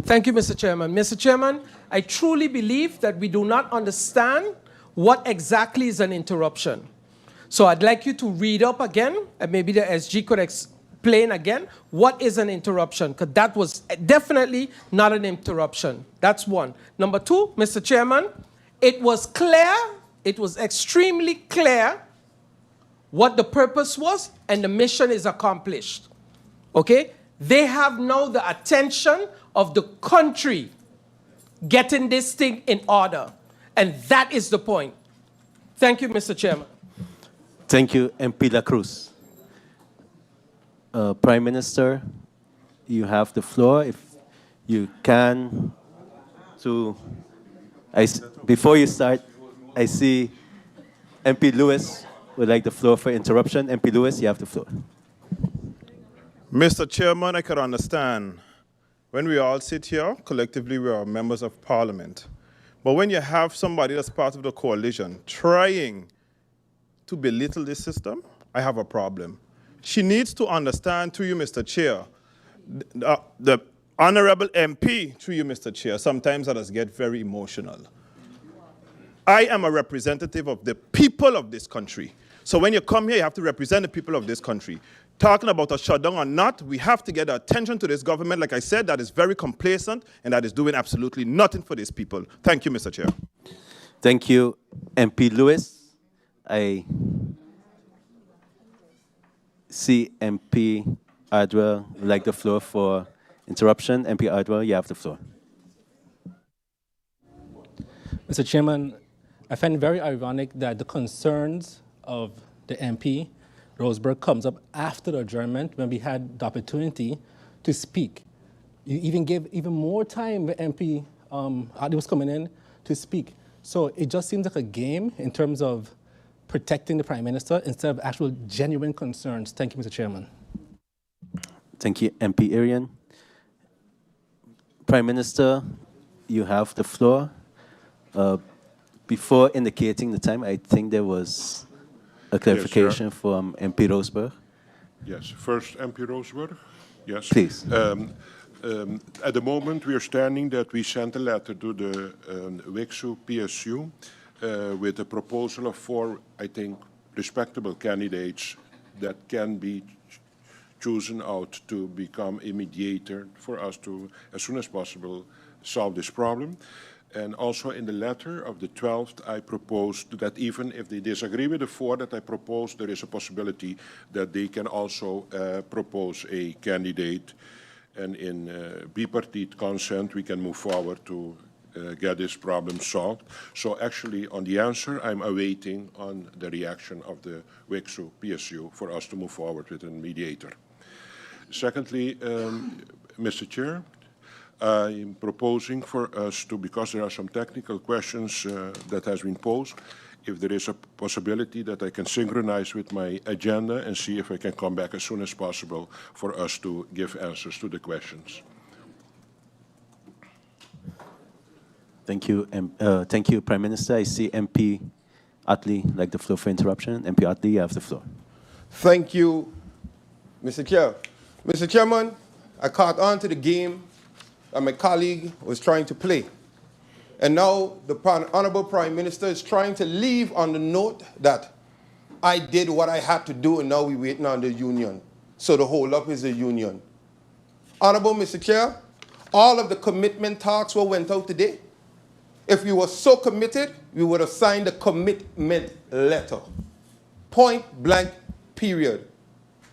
Thank you, Mr. Chairman. Mr. Chairman, I truly believe that we do not understand what exactly is an interruption. So I'd like you to read up again, and maybe the SG could explain again what is an interruption, because that was definitely not an interruption. That's one. Number two, Mr. Chairman, it was clear, it was extremely clear what the purpose was, and the mission is accomplished. Okay? They have now the attention of the country getting this thing in order. And that is the point. Thank you, Mr. Chairman. Thank you, MP Lacroes. Prime Minister, you have the floor. If you can, before you start, I see MP Lewis would like the floor for interruption. MP Lewis, you have the floor. Mr. Chairman, I could understand when we all sit here, collectively we are members of Parliament. But when you have somebody that's part of the coalition trying to belittle this system, I have a problem. She needs to understand, through you, Mr. Chair, the honorable MP, through you, Mr. Chair, sometimes that does get very emotional. I am a representative of the people of this country. So when you come here, you have to represent the people of this country. Talking about a shutdown or not, we have to get attention to this government, like I said, that is very complacent and that is doing absolutely nothing for these people. Thank you, Mr. Chair. Thank you, MP Lewis. I see MP Ardwell would like the floor for interruption. MP Ardwell, you have the floor. Mr. Chairman, I find it very ironic that the concerns of the MP Roseburg comes up after the adjournment when we had the opportunity to speak. You even gave even more time when MP Ottley was coming in to speak. So it just seems like a game in terms of protecting the Prime Minister instead of actual genuine concerns. Thank you, Mr. Chairman. Thank you, MP Irion. Prime Minister, you have the floor. Before indicating the time, I think there was a clarification from MP Roseburg. Yes, first MP Roseburg. Yes. Please. At the moment, we are standing that we sent a letter to the O.E.C PSU with a proposal of 4, I think, respectable candidates that can be chosen out to become a mediator for us to, as soon as possible, solve this problem. And also in the letter of the 12th, I proposed that even if they disagree with the 4 that I proposed, there is a possibility that they can also propose a candidate. and in bipartite consent, we can move forward to get this problem solved. So actually, on the answer, I'm awaiting on the reaction of the WICSU PSU for us to move forward with a mediator. Secondly, Mr. Chair, I'm proposing for us to, because there are some technical questions that has been posed, if there is a possibility that I can synchronize with my agenda and see if I can come back as soon as possible for us to give answers to the questions. Thank you, Prime Minister. I see MP Ottley like the floor for interruption. MP Ottley, you have the floor. Thank you, Mr. Chair. Mr. Chairman, I caught on to the game that my colleague was trying to play. And now the Honorable Prime Minister is trying to leave on the note that I did what I had to do and now we're waiting on the union. So the hold up is the union. Honorable Mr. Chair, all of the commitment talks went out today. If we were so committed, we would have signed a commitment letter. Point blank, period.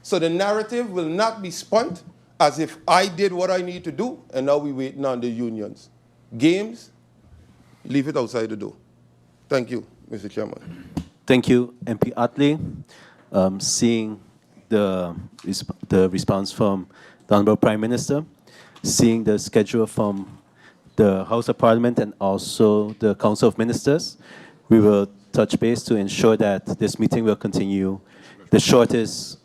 So the narrative will not be spun as if I did what I need to do and now we're waiting on the unions. Games, leave it outside the door. Thank you, Mr. Chairman. Thank you, MP Ottley. Seeing the response from the Honorable Prime Minister, seeing the schedule from the House of Parliament and also the Council of Ministers, we will touch base to ensure that this meeting will continue the shortest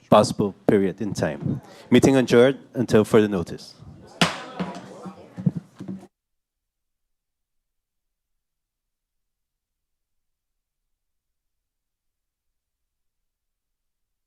possible period in time. Meeting adjourned until further notice.